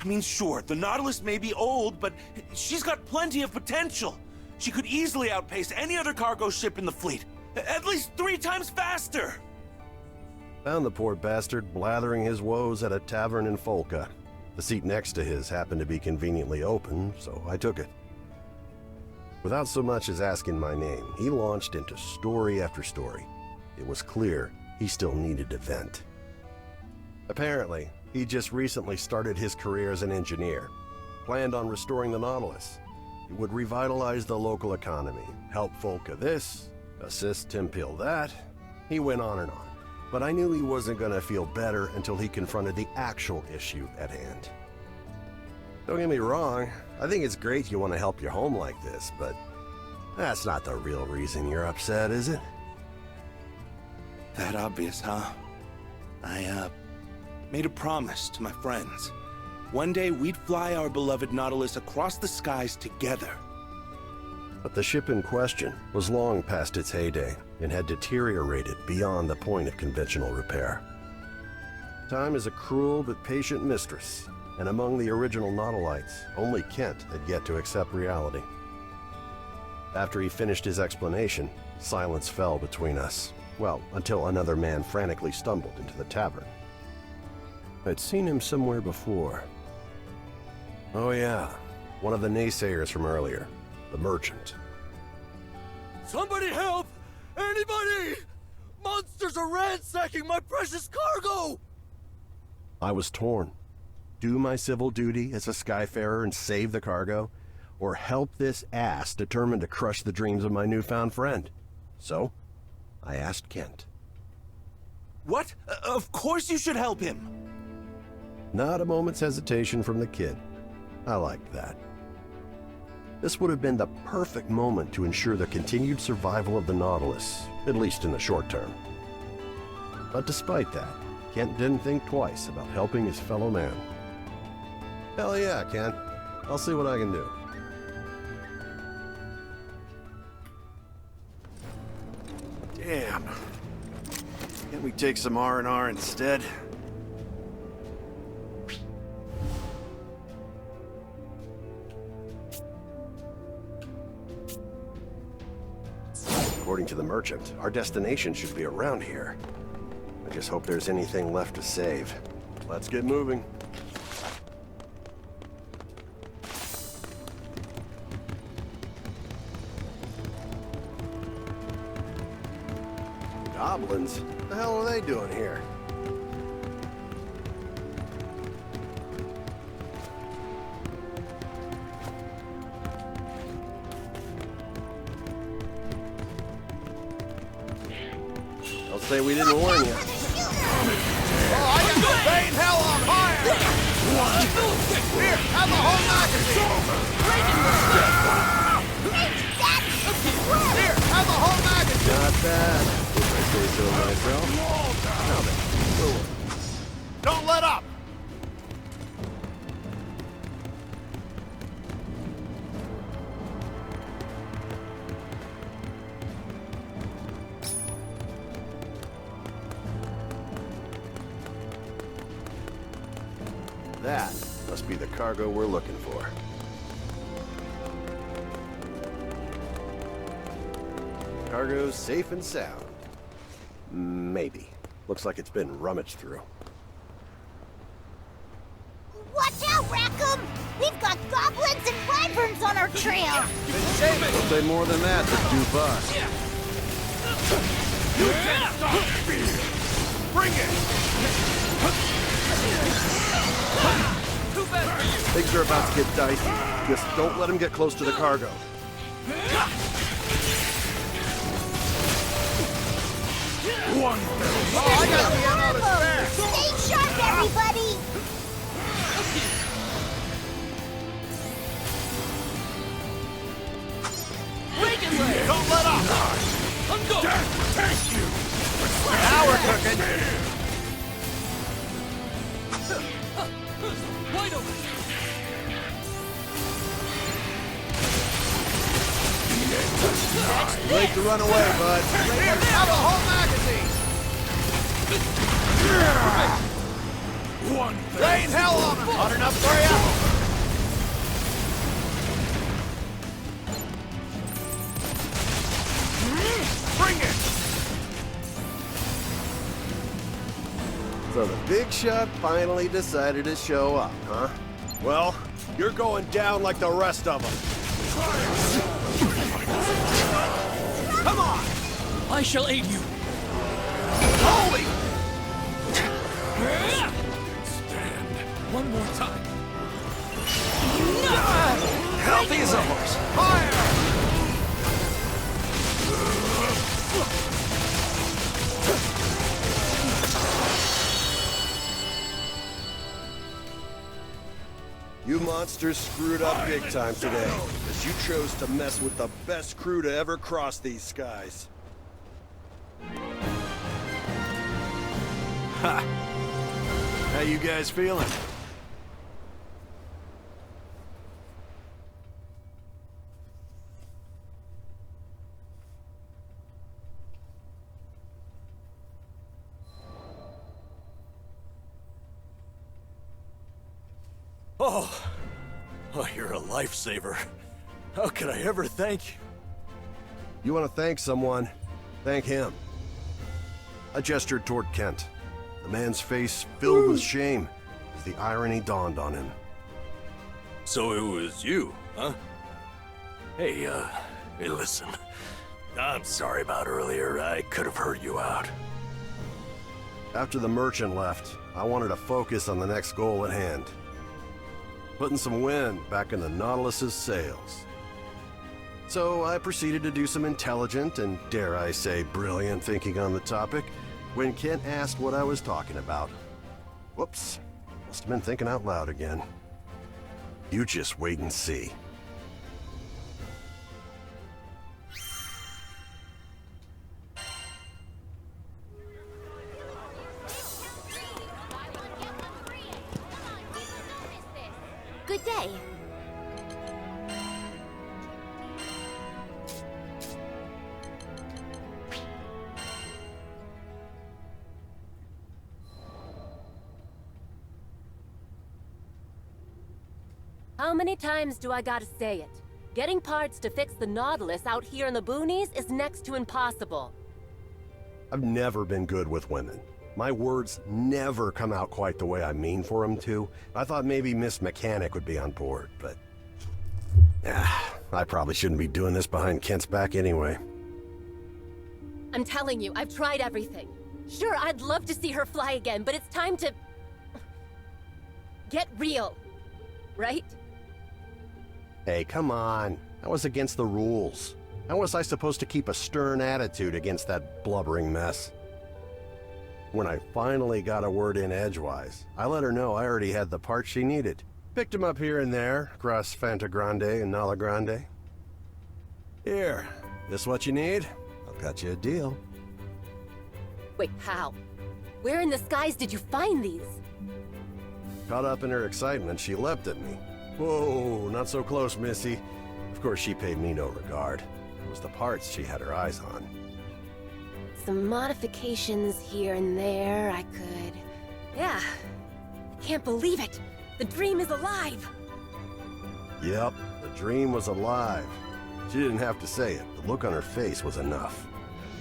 N: I mean, sure, the Nautilus may be old, but she's got plenty of potential. She could easily outpace any other cargo ship in the fleet. At least 3 times faster!
M: Found the poor bastard blathering his woes at a tavern in Folca. The seat next to his happened to be conveniently open, so I took it. Without so much as asking my name, he launched into story after story. It was clear he still needed to vent. Apparently, he just recently started his career as an engineer, planned on restoring the Nautilus. He would revitalize the local economy, help Folca this, assist Temple that. He went on and on. But I knew he wasn't going to feel better until he confronted the actual issue at hand. Don't get me wrong, I think it's great you want to help your home like this, but that's not the real reason you're upset, is it?
N: That obvious, huh? I, made a promise to my friends. One day we'd fly our beloved Nautilus across the skies together.
M: But the ship in question was long past its heyday and had deteriorated beyond the point of conventional repair. Time is a cruel but patient mistress, and among the original Nautilites, only Kent had yet to accept reality. After he finished his explanation, silence fell between us. Well, until another man frantically stumbled into the tavern. I'd seen him somewhere before. Oh yeah, one of the naysayers from earlier, the merchant.
B: Somebody help! Anybody! Monsters are ransacking my precious cargo!
M: I was torn. Do my civil duty as a Skyfarer and save the cargo, or help this ass determined to crush the dreams of my newfound friend? So, I asked Kent.
N: What? Of course you should help him!
M: Not a moment's hesitation from the kid. I liked that. This would have been the perfect moment to ensure the continued survival of the Nautilus, at least in the short term. But despite that, Kent didn't think twice about helping his fellow man. Hell yeah, Kent. I'll see what I can do.
G: Damn. Can't we take some R&R instead?
M: According to the merchant, our destination should be around here. I just hope there's anything left to save. Let's get moving. Goblins? What the hell are they doing here? Don't say we didn't warn you.
O: Oh, I got the Bane hell on fire! Here, have the whole magazine! Here, have the whole magazine!
M: Not bad, if I say so myself. Now then,
O: don't let up!
M: that must be the cargo we're looking for. Cargo's safe and sound. Maybe. Looks like it's been rummaged through.
C: Watch out, Rackham! We've got goblins and wyverns on our trail!
M: We'll say more than that to dupe us.
O: You can't stop me! Bring it!
M: Things are about to get dicey. Just don't let him get close to the cargo.
O: Oh, I got the ammo to spare!
C: Stay sharp, everybody!
O: Don't let up! I'm going! Thank you! Now we're cooking!
B: Wide open!
M: Late to run away, bud.
O: Here, have a whole magazine! One rain hell on him! Hot enough for you? Bring it!
M: So the big shot finally decided to show up, huh?
O: Well, you're going down like the rest of them. Come on!
H: I shall aid you.
O: Holy!
H: Stand. One more time.
O: Healthy as a horse. Fire!
M: You monsters screwed up big time today, as you chose to mess with the best crew to ever cross these skies.
O: Ha! How you guys feeling? Oh, you're a lifesaver. How could I ever thank you?
M: You want to thank someone? Thank him. I gestured toward Kent. The man's face filled with shame as the irony dawned on him.
F: So it was you, huh? Hey, listen. I'm sorry about earlier. I could have heard you out.
M: After the merchant left, I wanted to focus on the next goal at hand. Putting some wind back in the Nautilus's sails. So I proceeded to do some intelligent and, dare I say, brilliant thinking on the topic when Kent asked what I was talking about. Whoops, must have been thinking out loud again. You just wait and see.
J: Good day.
P: How many times do I gotta say it? Getting parts to fix the Nautilus out here in the boonies is next to impossible.
M: I've never been good with women. My words never come out quite the way I mean for them to. I thought maybe Miss Mechanic would be on board, but... I probably shouldn't be doing this behind Kent's back anyway.
P: I'm telling you, I've tried everything. Sure, I'd love to see her fly again, but it's time to... get real. Right?
M: Hey, come on. That was against the rules. How was I supposed to keep a stern attitude against that blubbering mess? When I finally got a word in edgewise, I let her know I already had the parts she needed. Picked them up here and there, across Fanta Grande and Nala Grande. Here, this what you need? I'll cut you a deal.
P: Wait, how? Where in the skies did you find these?
M: Caught up in her excitement, she leapt at me. Whoa, not so close, Missy. Of course, she paid me no regard. It was the parts she had her eyes on.
P: Some modifications here and there, I could... Yeah. I can't believe it! The dream is alive!
M: Yep, the dream was alive. She didn't have to say it. The look on her face was enough.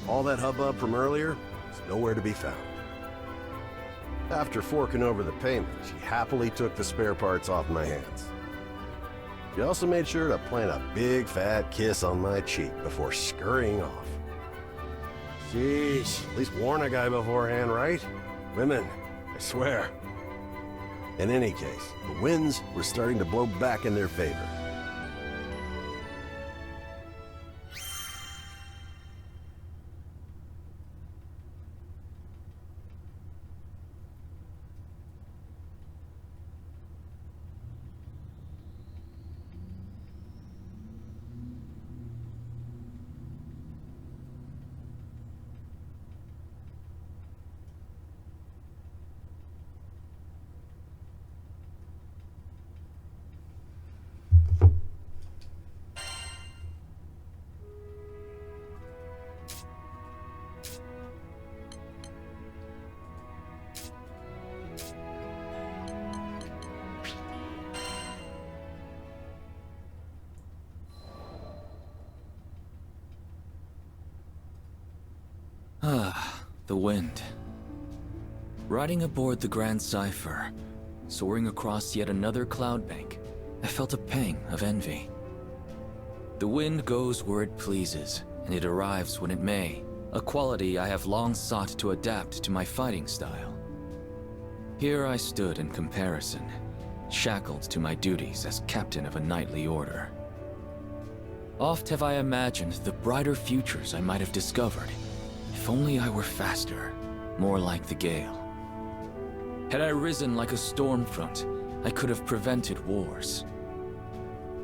M: All that hubbub from earlier was nowhere to be found. After forking over the payment, she happily took the spare parts off my hands. She also made sure to plant a big fat kiss on my cheek before scurrying off. Sheesh, at least warn a guy beforehand, right? Women, I swear. In any case, the winds were starting to blow back in their favor.
Q: Ah, the wind. Riding aboard the Grand Cipher, soaring across yet another cloud bank, I felt a pang of envy. The wind goes where it pleases, and it arrives when it may, a quality I have long sought to adapt to my fighting style. Here I stood in comparison, shackled to my duties as captain of a knightly order. Oft have I imagined the brighter futures I might have discovered, if only I were faster, more like the gale. Had I risen like a storm front, I could have prevented wars.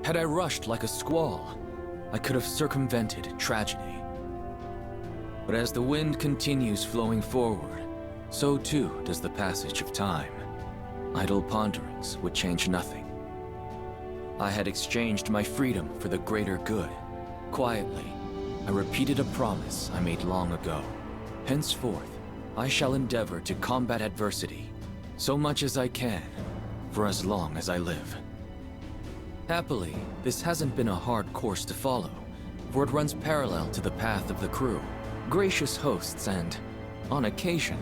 Q: Had I rushed like a squall, I could have circumvented tragedy. But as the wind continues flowing forward, so too does the passage of time. Idle ponderings would change nothing. I had exchanged my freedom for the greater good. Quietly, I repeated a promise I made long ago. Henceforth, I shall endeavor to combat adversity, so much as I can, for as long as I live. Happily, this hasn't been a hard course to follow, for it runs parallel to the path of the crew. Gracious hosts and, on occasion,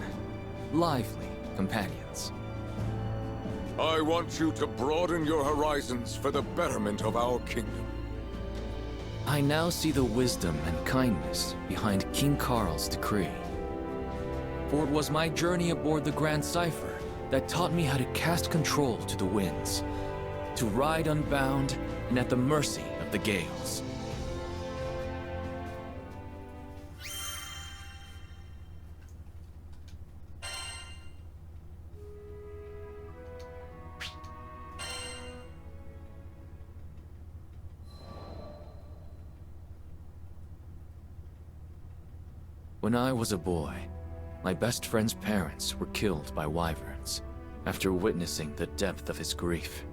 Q: lively companions.
R: I want you to broaden your horizons for the betterment of our kingdom.
Q: I now see the wisdom and kindness behind King Carl's decree. For it was my journey aboard the Grand Cipher that taught me how to cast control to the winds, to ride unbound and at the mercy of the gales. When I was a boy, my best friend's parents were killed by wyverns. After witnessing the depth of his grief,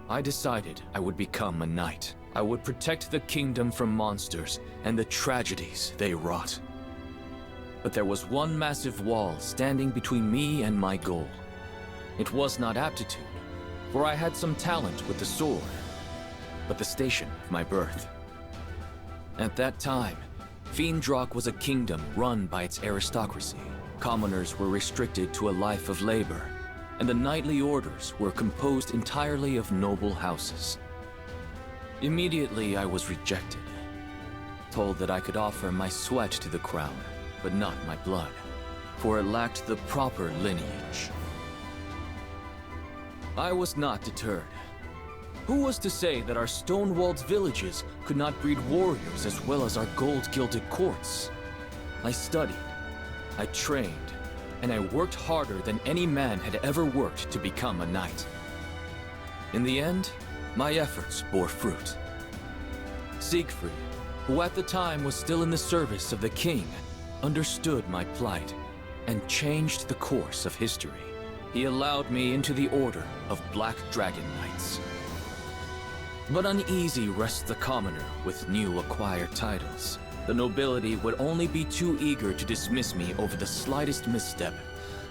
Q: I decided I would become a knight. I would protect the kingdom from monsters and the tragedies they wrought. But there was one massive wall standing between me and my goal. It was not aptitude, for I had some talent with the sword, but the station of my birth. At that time, Fiendrock was a kingdom run by its aristocracy. Commoners were restricted to a life of labor, and the knightly orders were composed entirely of noble houses. Immediately I was rejected, told that I could offer my sweat to the crown, but not my blood, for it lacked the proper lineage. I was not deterred. Who was to say that our stone-walled villages could not breed warriors as well as our gold-gilded courts? I studied, I trained, and I worked harder than any man had ever worked to become a knight. In the end, my efforts bore fruit. Siegfried, who at the time was still in the service of the king, understood my plight and changed the course of history. He allowed me into the order of Black Dragon Knights. But uneasy rests the commoner with new acquired titles. The nobility would only be too eager to dismiss me over the slightest misstep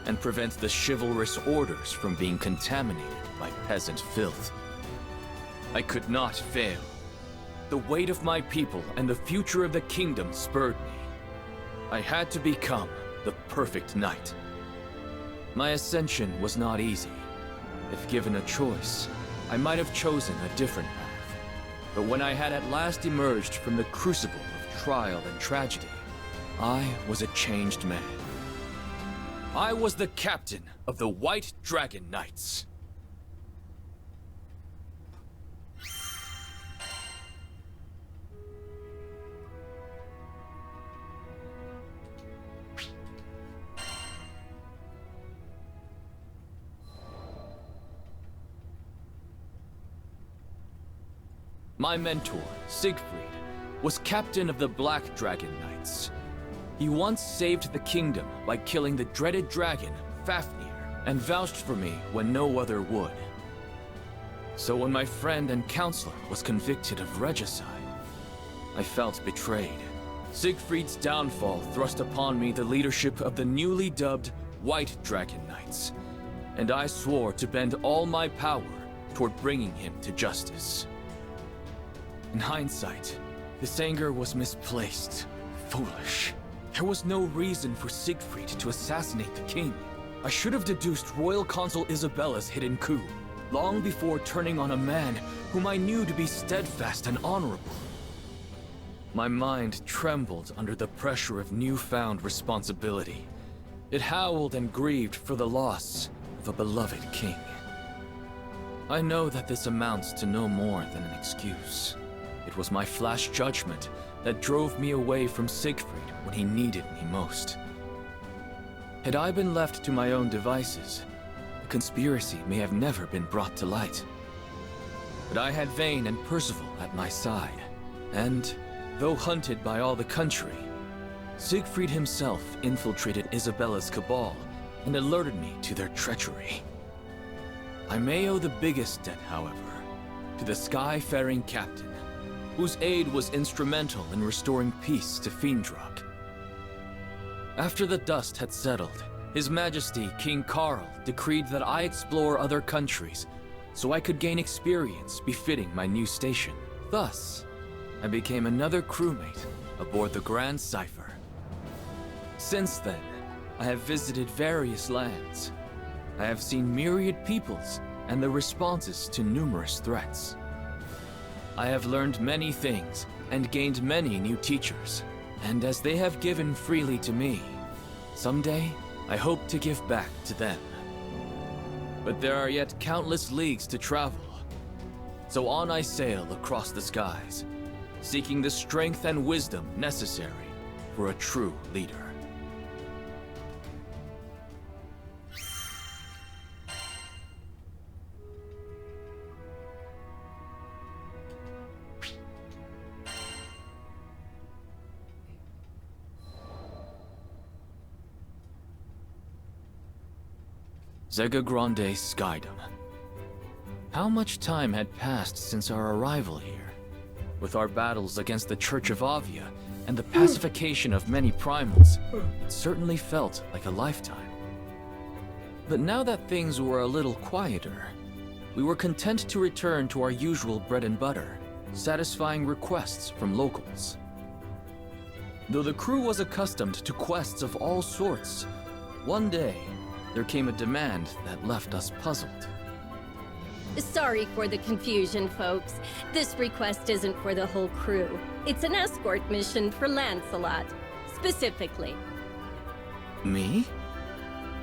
Q: and prevent the chivalrous orders from being contaminated by peasant filth. I could not fail. The weight of my people and the future of the kingdom spurred me. I had to become the perfect knight. My ascension was not easy. If given a choice, I might have chosen a different path. But when I had at last emerged from the crucible of trial and tragedy, I was a changed man. I was the captain of the White Dragon Knights. My mentor, Siegfried, was captain of the Black Dragon Knights. He once saved the kingdom by killing the dreaded dragon, Fafnir, and vouched for me when no other would. So when my friend and counselor was convicted of regicide, I felt betrayed. Siegfried's downfall thrust upon me the leadership of the newly dubbed White Dragon Knights, and I swore to bend all my power toward bringing him to justice. In hindsight, this anger was misplaced, foolish. There was no reason for Siegfried to assassinate the king. I should have deduced Royal Consul Isabella's hidden coup, long before turning on a man whom I knew to be steadfast and honorable. My mind trembled under the pressure of newfound responsibility. It howled and grieved for the loss of a beloved king. I know that this amounts to no more than an excuse. It was my flash judgment that drove me away from Siegfried when he needed me most. Had I been left to my own devices, the conspiracy may have never been brought to light. But I had Vayne and Percival at my side, and, though hunted by all the country, Siegfried himself infiltrated Isabella's cabal and alerted me to their treachery. I may owe the biggest debt, however, to the Skyfaring Captain, whose aid was instrumental in restoring peace to Fiendrug. After the dust had settled, His Majesty King Carl decreed that I explore other countries so I could gain experience befitting my new station. Thus, I became another crewmate aboard the Grand Cipher. Since then, I have visited various lands. I have seen myriad peoples and their responses to numerous threats. I have learned many things and gained many new teachers, and as they have given freely to me, someday I hope to give back to them. But there are yet countless leagues to travel, so on I sail across the skies, seeking the strength and wisdom necessary for a true leader. Zega Grande Skydom. How much time had passed since our arrival here? With our battles against the Church of Avia and the pacification of many primals, it certainly felt like a lifetime. But now that things were a little quieter, we were content to return to our usual bread and butter, satisfying requests from locals. Though the crew was accustomed to quests of all sorts, one day, there came a demand that left us puzzled.
S: Sorry for the confusion, folks. This request isn't for the whole crew. It's an escort mission for Lancelot, specifically.
Q: Me?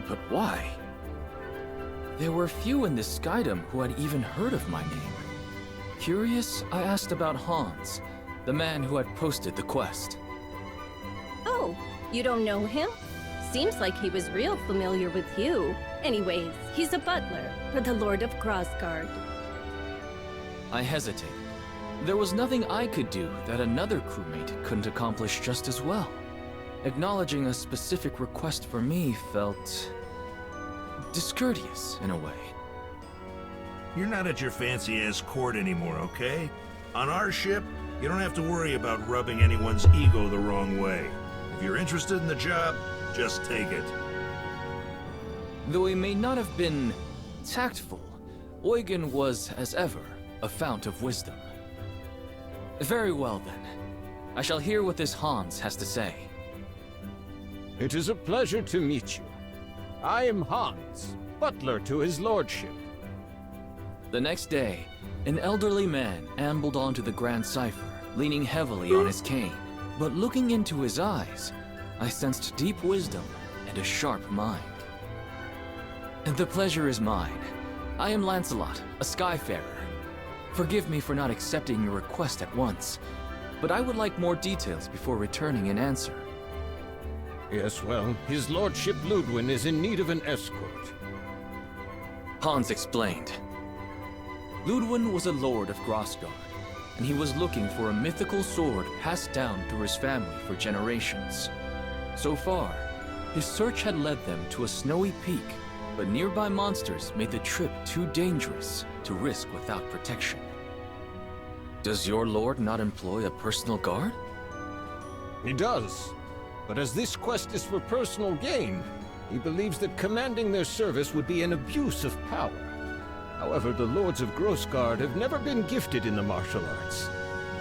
Q: But why? There were few in the Skydom who had even heard of my name. Curious, I asked about Hans, the man who had posted the quest.
S: Oh, you don't know him? Seems like he was real familiar with you. Anyways, he's a butler for the Lord of Crossguard.
Q: I hesitated. There was nothing I could do that another crewmate couldn't accomplish just as well. Acknowledging a specific request for me felt discourteous in a way.
T: You're not at your fancy-ass court anymore, okay? On our ship, you don't have to worry about rubbing anyone's ego the wrong way. If you're interested in the job, just take it.
Q: Though he may not have been tactful, Eugen was, as ever, a fount of wisdom. Very well, then. I shall hear what this Hans has to say.
D: It is a pleasure to meet you. I am Hans, butler to his lordship.
Q: The next day, an elderly man ambled onto the Grand Cipher, leaning heavily on his cane. But looking into his eyes, I sensed deep wisdom and a sharp mind. The pleasure is mine. I am Lancelot, a Skyfarer. Forgive me for not accepting your request at once, but I would like more details before returning an answer.
D: Yes, well, his lordship Ludwin is in need of an escort.
Q: Hans explained. Ludwin was a lord of Grossgard, and he was looking for a mythical sword passed down through his family for generations. So far, his search had led them to a snowy peak, but nearby monsters made the trip too dangerous to risk without protection. Does your lord not employ a personal guard?
D: He does, but as this quest is for personal gain, he believes that commanding their service would be an abuse of power. However, the lords of Grossgard have never been gifted in the martial arts,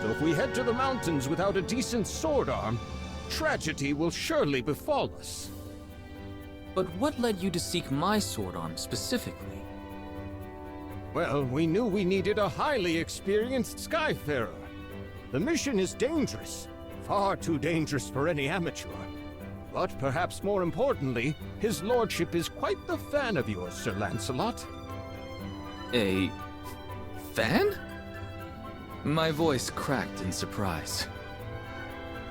D: so if we head to the mountains without a decent sword arm, tragedy will surely befall us.
Q: But what led you to seek my sword arm specifically?
D: Well, we knew we needed a highly experienced Skyfarer. The mission is dangerous. Far too dangerous for any amateur. But perhaps more importantly, his lordship is quite the fan of yours, Sir Lancelot.
Q: A fan? My voice cracked in surprise.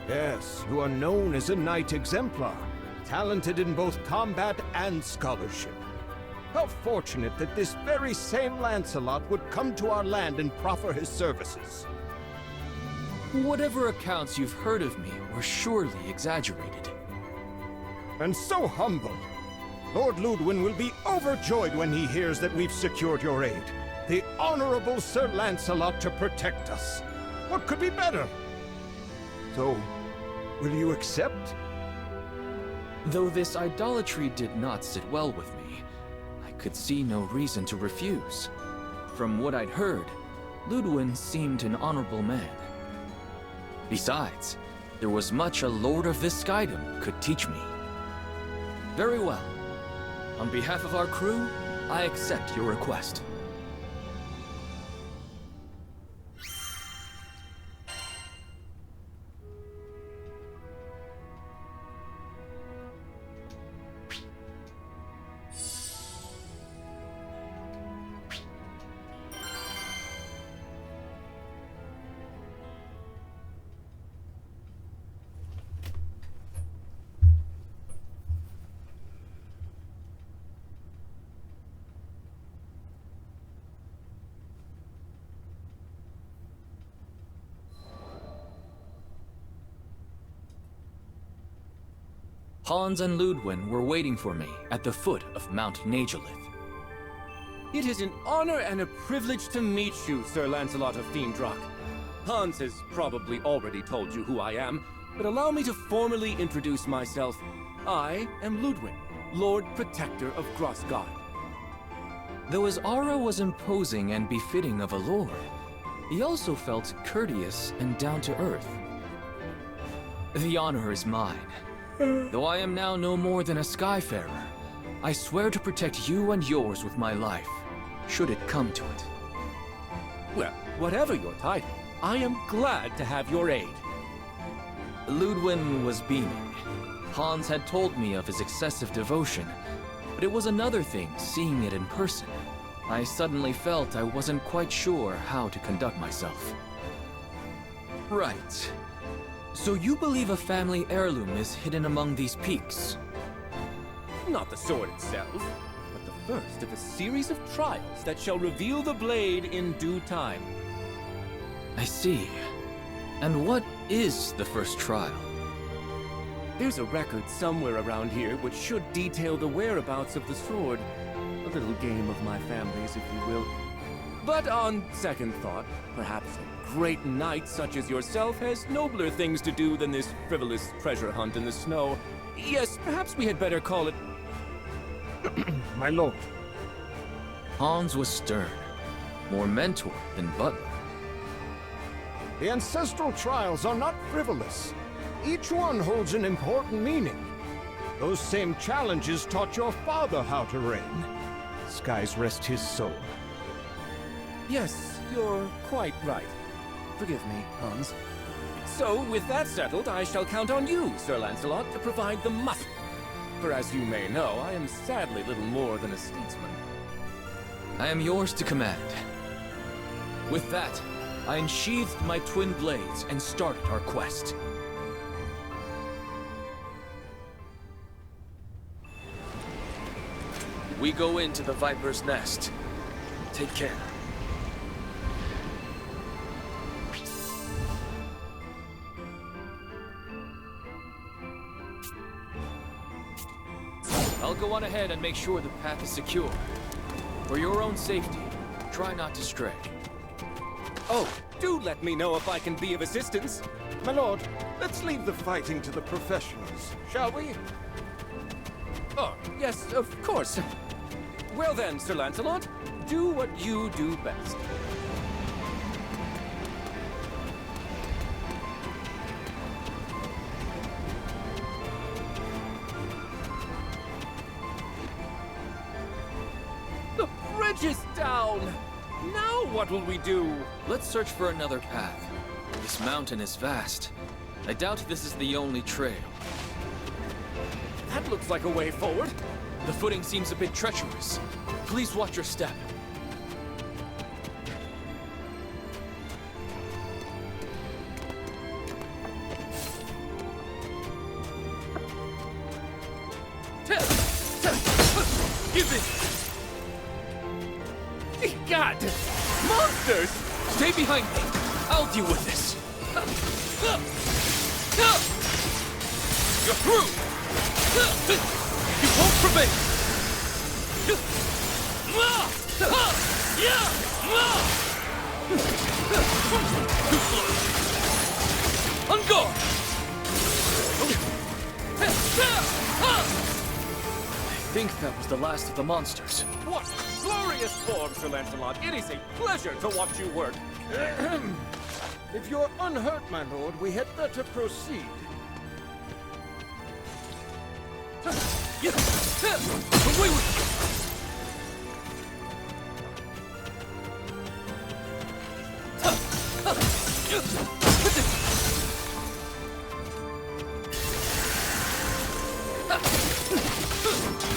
D: Yes, you are known as a knight exemplar, talented in both combat and scholarship. How fortunate that this very same Lancelot would come to our land and proffer his services.
Q: Whatever accounts you've heard of me were surely exaggerated.
D: And so humble. Lord Ludwin will be overjoyed when he hears that we've secured your aid. The Honorable Sir Lancelot to protect us. What could be better? So, will you accept?
Q: Though this idolatry did not sit well with me, I could see no reason to refuse. From what I'd heard, Ludwin seemed an honorable man. Besides, there was much a Lord of this Skydom could teach me. Very well. On behalf of our crew, I accept your request. Hans and Ludwin were waiting for me at the foot of Mount Nagelith.
B: It is an honor and a privilege to meet you, Sir Lancelot of Fiendrock. Hans has probably already told you who I am, but allow me to formally introduce myself. I am Ludwin, Lord Protector of Grosgard.
Q: Though his aura was imposing and befitting of a lord, he also felt courteous and down-to-earth. The honor is mine. Though I am now no more than a Skyfarer, I swear to protect you and yours with my life, should it come to it.
B: Well, whatever your title, I am glad to have your aid.
Q: Ludwin was beaming. Hans had told me of his excessive devotion, but it was another thing seeing it in person. I suddenly felt I wasn't quite sure how to conduct myself. Right. So you believe a family heirloom is hidden among these peaks?
B: Not the sword itself, but the first of a series of trials that shall reveal the blade in due time.
Q: I see. And what is the first trial?
B: There's a record somewhere around here which should detail the whereabouts of the sword. A little game of my family's, if you will. But on second thought, perhaps a great knight such as yourself has nobler things to do than this frivolous treasure hunt in the snow. Yes, perhaps we had better call it...
D: My lord.
Q: Hans was stern, more mentor than butler.
D: The ancestral trials are not frivolous. Each one holds an important meaning. Those same challenges taught your father how to reign. Skies rest his soul.
B: Yes, you're quite right. Forgive me, Hans. So, with that settled, I shall count on you, Sir Lancelot, to provide the muscle. For as you may know, I am sadly little more than a statesman.
Q: I am yours to command. With that, I unsheathed my twin blades and started our quest. We go into the Viper's Nest. Take care. I'll go on ahead and make sure the path is secure. For your own safety, try not to stray.
B: Oh, do let me know if I can be of assistance.
D: My lord, let's leave the fighting to the professionals, shall we?
B: Oh, yes, of course. Well then, Sir Lancelot, do what you do best. bridge is down! Now what will we do?
Q: Let's search for another path. This mountain is vast. I doubt this is the only trail.
B: That looks like a way forward.
Q: The footing seems a bit treacherous. Please watch your step.
B: Give it! God! Monsters!
Q: Stay behind me! I'll deal with this! You're through! You won't prevail! On guard! I think that was the last of the monsters.
B: What glorious form, Sir Lancelot! It is a pleasure to watch you work.
D: If you're unhurt, my lord, we had better proceed.
Q: Away with you!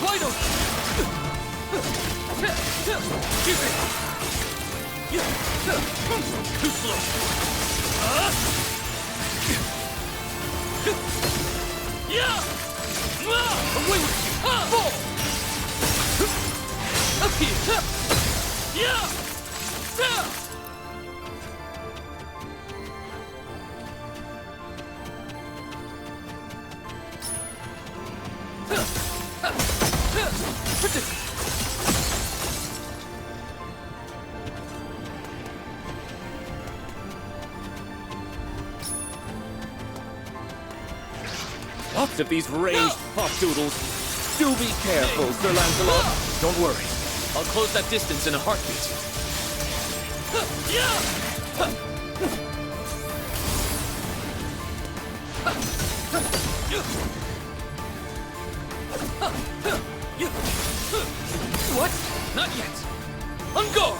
Q: Why don't give it? Too slow. Away with you! Fall! Up here!
B: Lots of these ranged fuck-doodles. Do be careful, Sir Lancelot.
Q: Don't worry. I'll close that distance in a heartbeat. What? Not yet. On guard!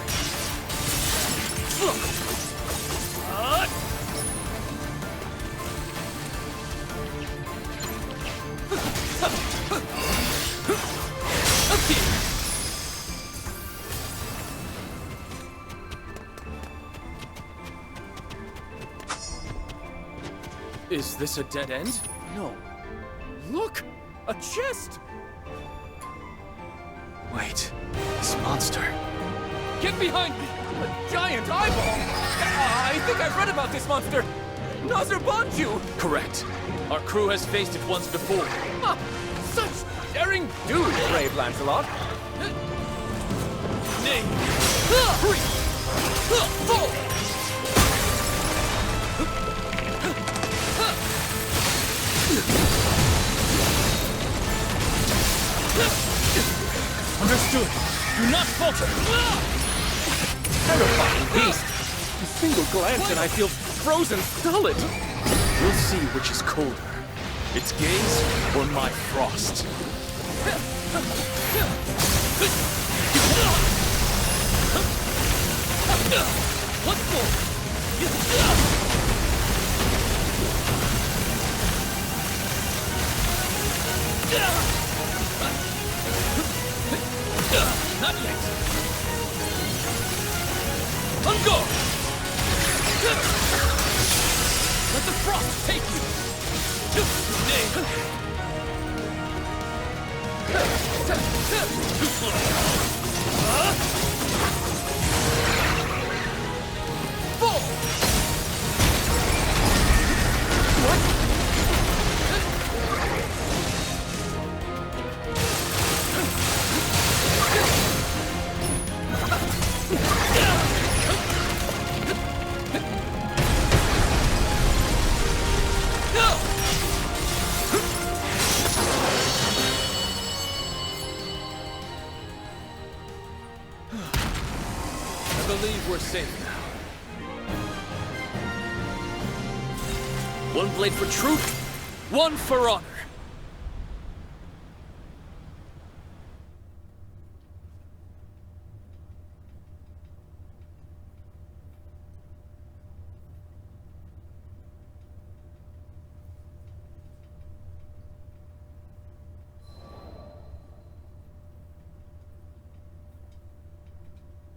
Q: Up here! Is this a dead end?
B: No. Look! A chest!
Q: Wait, this monster. Get behind me!
B: A giant eyeball! I think I've read about this monster! Nazar Bonju!
Q: Correct. Our crew has faced it once before.
B: Ah, such daring do, brave Lancelot!
Q: Nay! Free! Fall! Understood. Do not falter.
B: Terrifying beast! A single glance and I feel frozen solid!
Q: We'll see which is colder. Its gaze or my frost. What for? Not yet. On guard! Let the frost take you! Nay! Too slow! Fall! What? I believe we're safe now. One blade for truth, one for honor.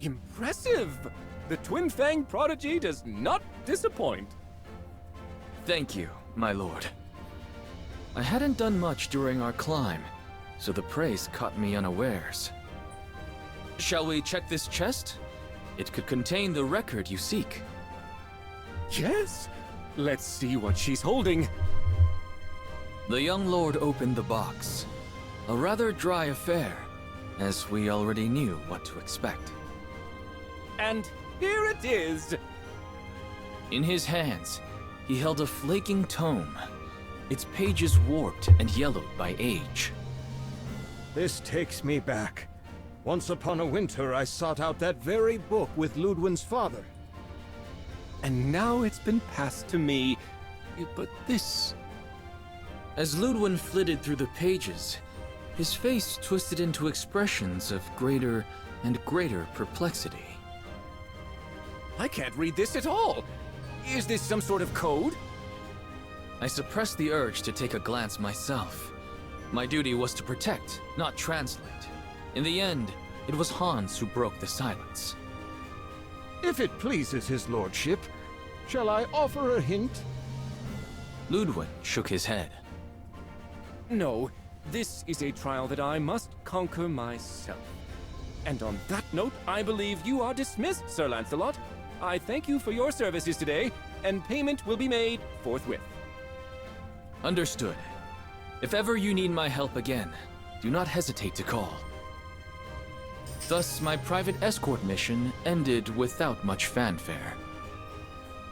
B: Impressive! The Twin Fang prodigy does not disappoint.
Q: Thank you, my lord. I hadn't done much during our climb, so the praise caught me unawares. Shall we check this chest? It could contain the record you seek.
B: Yes? Let's see what she's holding.
Q: The young lord opened the box. A rather dry affair, as we already knew what to expect.
B: And here it is!
Q: In his hands, he held a flaking tome, its pages warped and yellowed by age.
D: This takes me back. Once upon a winter, I sought out that very book with Ludwin's father.
B: And now it's been passed to me. But this...
Q: As Ludwin flitted through the pages, his face twisted into expressions of greater and greater perplexity.
B: I can't read this at all! Is this some sort of code?
Q: I suppressed the urge to take a glance myself. My duty was to protect, not translate. In the end, it was Hans who broke the silence.
D: If it pleases his lordship, shall I offer a hint?
Q: Ludwin shook his head.
B: No, this is a trial that I must conquer myself. And on that note, I believe you are dismissed, Sir Lancelot. I thank you for your services today, and payment will be made forthwith.
Q: Understood. If ever you need my help again, do not hesitate to call. Thus, my private escort mission ended without much fanfare.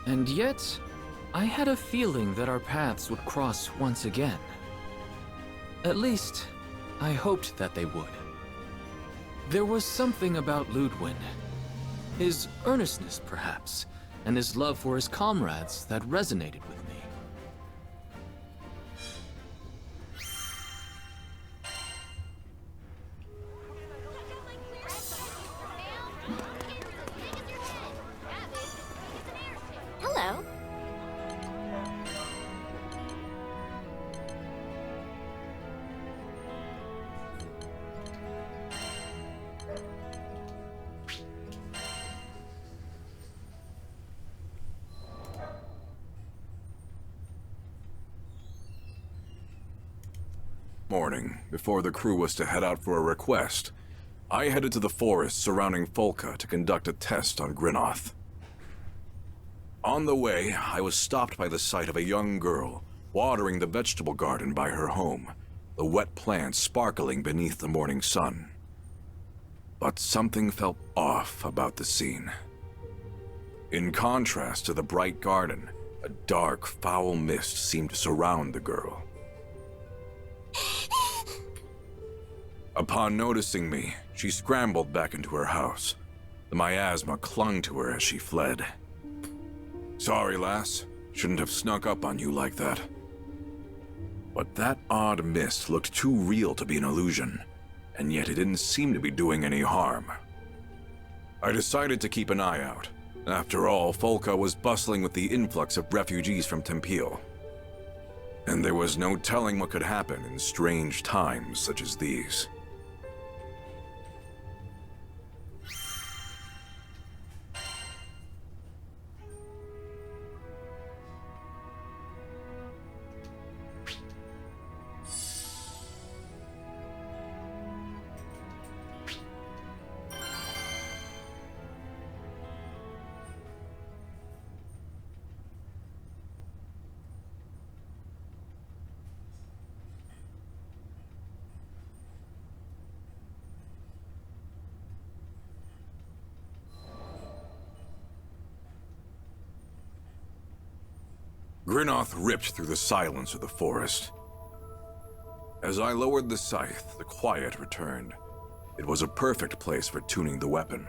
Q: And yet, I had a feeling that our paths would cross once again. At least, I hoped that they would. There was something about Ludwin. His earnestness, perhaps, and his love for his comrades that resonated with me.
J: Hello.
R: Morning, before the crew was to head out for a request, I headed to the forest surrounding Folka to conduct a test on Grinoth. On the way, I was stopped by the sight of a young girl watering the vegetable garden by her home, the wet plants sparkling beneath the morning sun. But something felt off about the scene. In contrast to the bright garden, a dark, foul mist seemed to surround the girl. Upon noticing me, she scrambled back into her house. The miasma clung to her as she fled. Sorry, lass. Shouldn't have snuck up on you like that. But that odd mist looked too real to be an illusion, and yet it didn't seem to be doing any harm. I decided to keep an eye out. After all, Folka was bustling with the influx of refugees from Tempeal. And there was no telling what could happen in strange times such as these. Grinoth ripped through the silence of the forest. As I lowered the scythe, the quiet returned. It was a perfect place for tuning the weapon.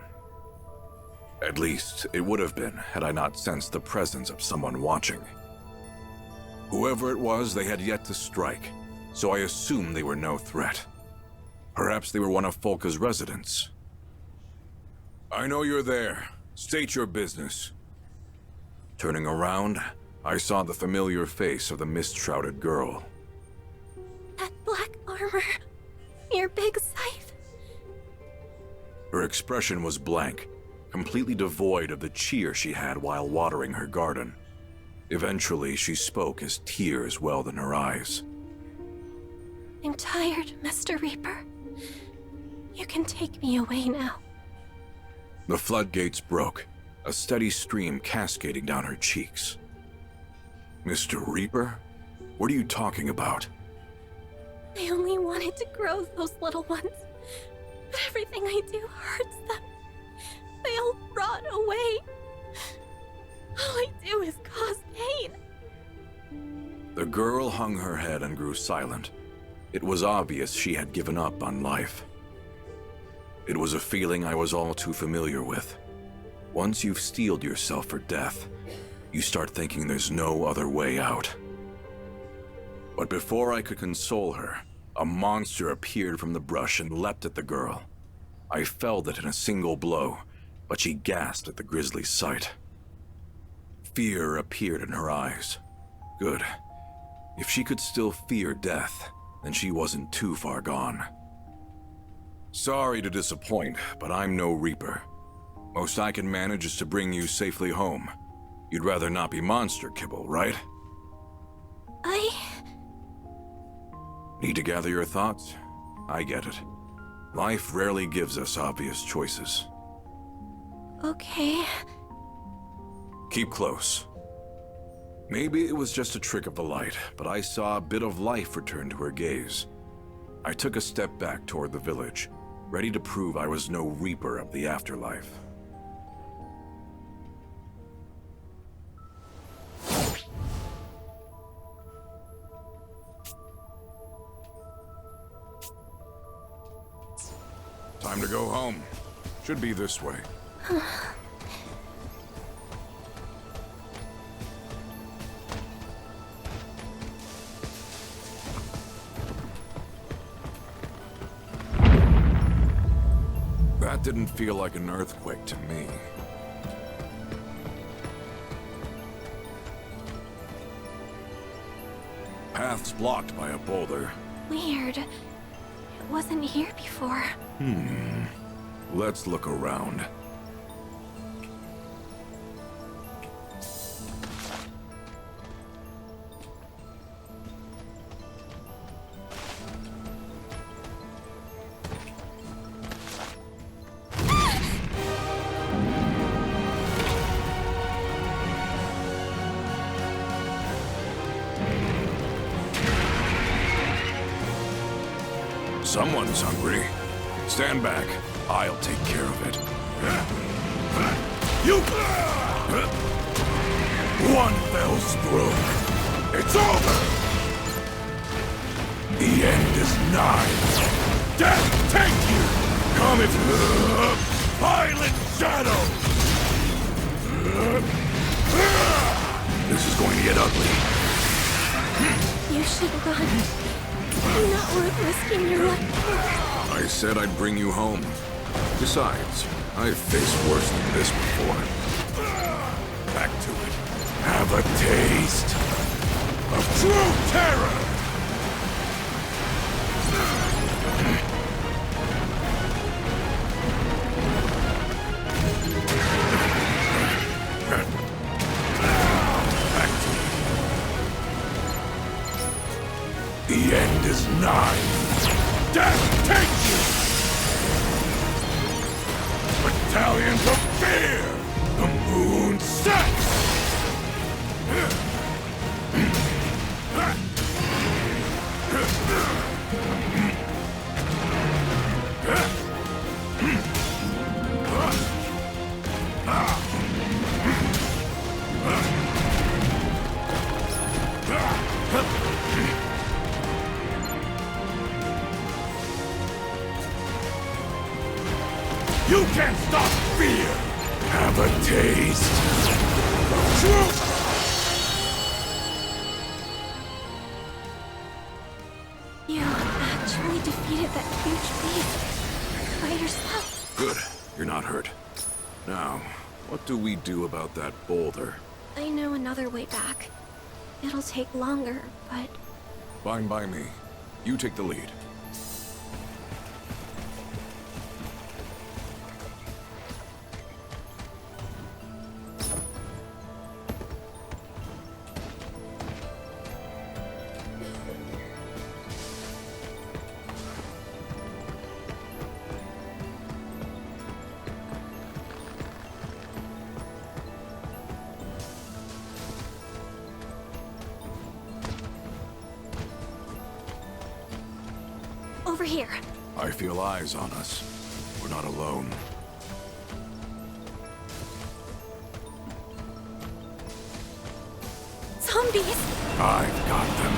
R: At least, it would have been had I not sensed the presence of someone watching. Whoever it was, they had yet to strike, so I assumed they were no threat. Perhaps they were one of Folka's residents. I know you're there. State your business. Turning around, I saw the familiar face of the mist-shrouded girl.
P: That black armor. Your big scythe.
R: Her expression was blank, completely devoid of the cheer she had while watering her garden. Eventually, she spoke as tears welled in her eyes.
P: I'm tired, Mr. Reaper. You can take me away now.
R: The floodgates broke, a steady stream cascading down her cheeks. Mr. Reaper? What are you talking about?
P: I only wanted to grow those little ones, but everything I do hurts them. They all rot away. All I do is cause pain.
R: The girl hung her head and grew silent. It was obvious she had given up on life. It was a feeling I was all too familiar with. Once you've steeled yourself for death, you start thinking there's no other way out. But before I could console her, a monster appeared from the brush and leapt at the girl. I felled it in a single blow, but she gasped at the grisly sight. Fear appeared in her eyes. Good. If she could still fear death, then she wasn't too far gone. Sorry to disappoint, but I'm no Reaper. Most I can manage is to bring you safely home. You'd rather not be monster kibble, right? Need to gather your thoughts? I get it. Life rarely gives us obvious choices.
P: Okay.
R: Keep close. Maybe it was just a trick of the light, but I saw a bit of life return to her gaze. I took a step back toward the village, ready to prove I was no Reaper of the afterlife. Time to go home. Should be this way. That didn't feel like an earthquake to me. Path's blocked by a boulder.
P: Weird. It wasn't here before.
R: Let's look around. Someone's hungry. Stand back. I'll take care of it. You! One fell stroke. It's over! The end is nigh. Death take you! Come in! Violent shadow! This is going to get ugly.
P: You should run. Not worth risking your life.
R: I said I'd bring you home. Besides, I've faced worse than this before. Back to it. Have a taste of true terror! Back to it. The end is nigh. Death take you! Battalions of fear! The moon sets! You can't stop fear! Have a taste of truth!
P: You actually defeated that huge beast by yourself.
R: Good. You're not hurt. Now, what do we do about that boulder?
P: I know another way back. It'll take longer, but...
R: Fine by me. You take the lead.
P: Over here.
R: I feel eyes on us. We're not alone.
P: Zombies!
R: I've got them.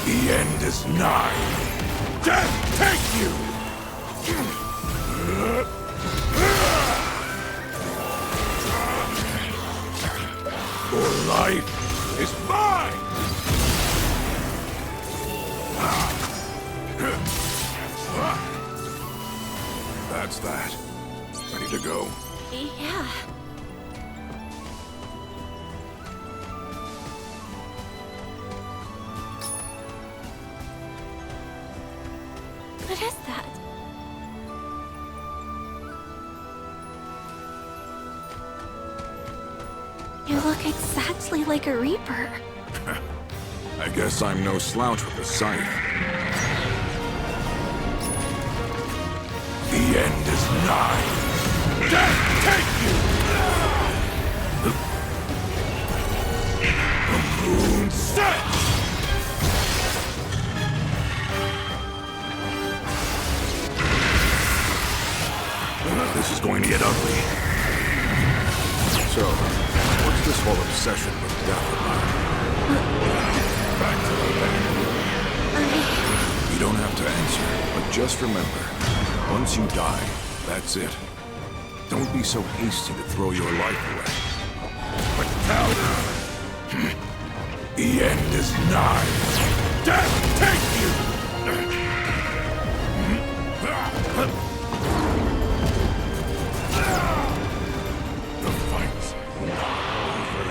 R: The end is nigh. Death take you! Your life is mine! That's that. Ready to go?
P: Yeah. What is that? You look exactly like a Reaper.
R: I guess I'm no slouch with the scythe. The end is nigh. Death take you! The moon sets! This is going to get ugly. So, what's this whole obsession with death about? Back to the bed. You don't have to answer, but just remember, once you die, that's it. Don't be so hasty to throw your life away. But now, the end is nigh. Death take you! The fight's not over.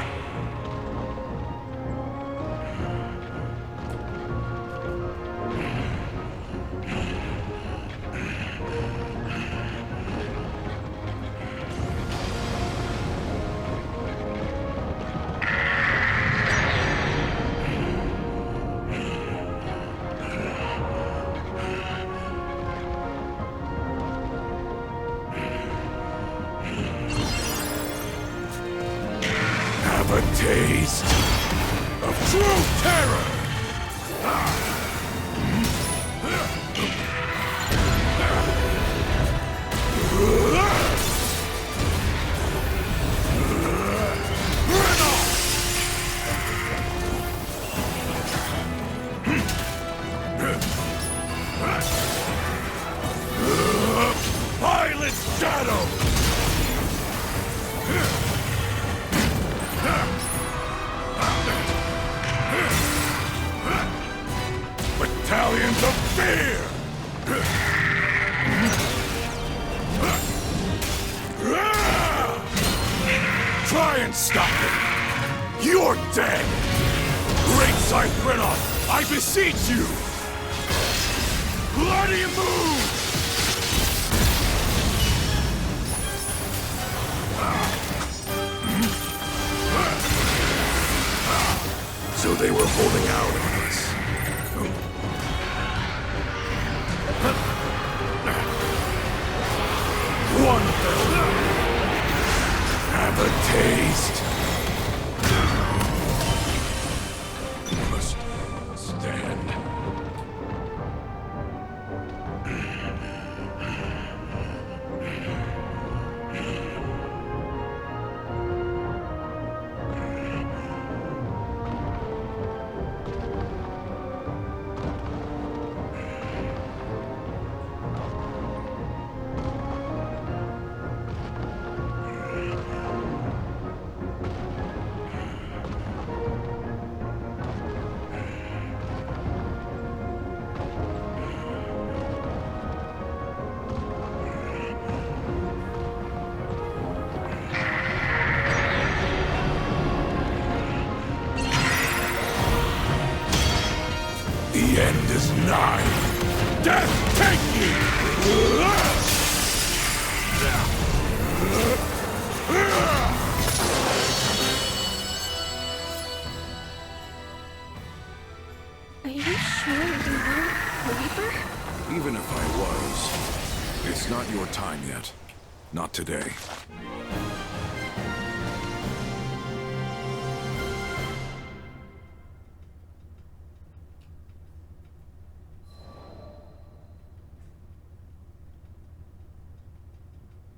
R: Have a taste of true terror! Violet shadow! Battalions of fear! Try and stop it! You're dead! Great Scythe Grinoth, I beseech you! Bloody move! So they were holding out on us. One fell. Have a taste. Must stand. The end is nigh. Death take you!
P: Are you sure you weren't a Reaper?
R: Even if I was, it's not your time yet. Not today.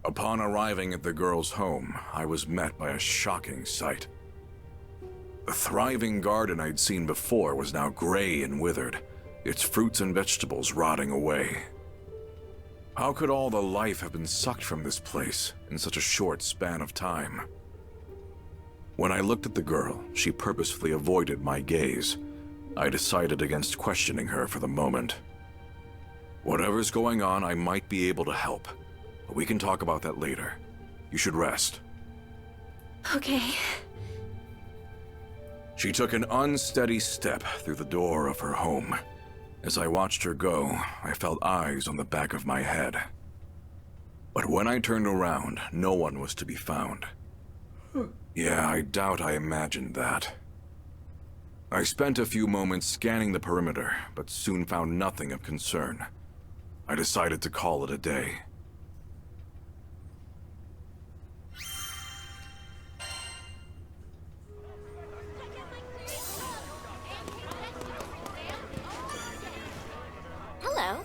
R: Upon arriving at the girl's home, I was met by a shocking sight. The thriving garden I'd seen before was now gray and withered, its fruits and vegetables rotting away. How could all the life have been sucked from this place in such a short span of time? When I looked at the girl, she purposefully avoided my gaze. I decided against questioning her for the moment. Whatever's going on, I might be able to help. But we can talk about that later. You should rest.
P: Okay.
R: She took an unsteady step through the door of her home. As I watched her go, I felt eyes on the back of my head. But when I turned around, no one was to be found. Yeah, I doubt I imagined that. I spent a few moments scanning the perimeter, but soon found nothing of concern. I decided to call it a day.
J: Hello.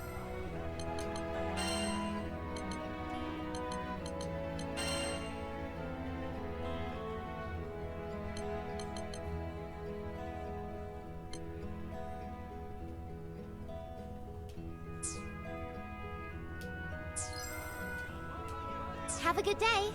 J: Have a good day.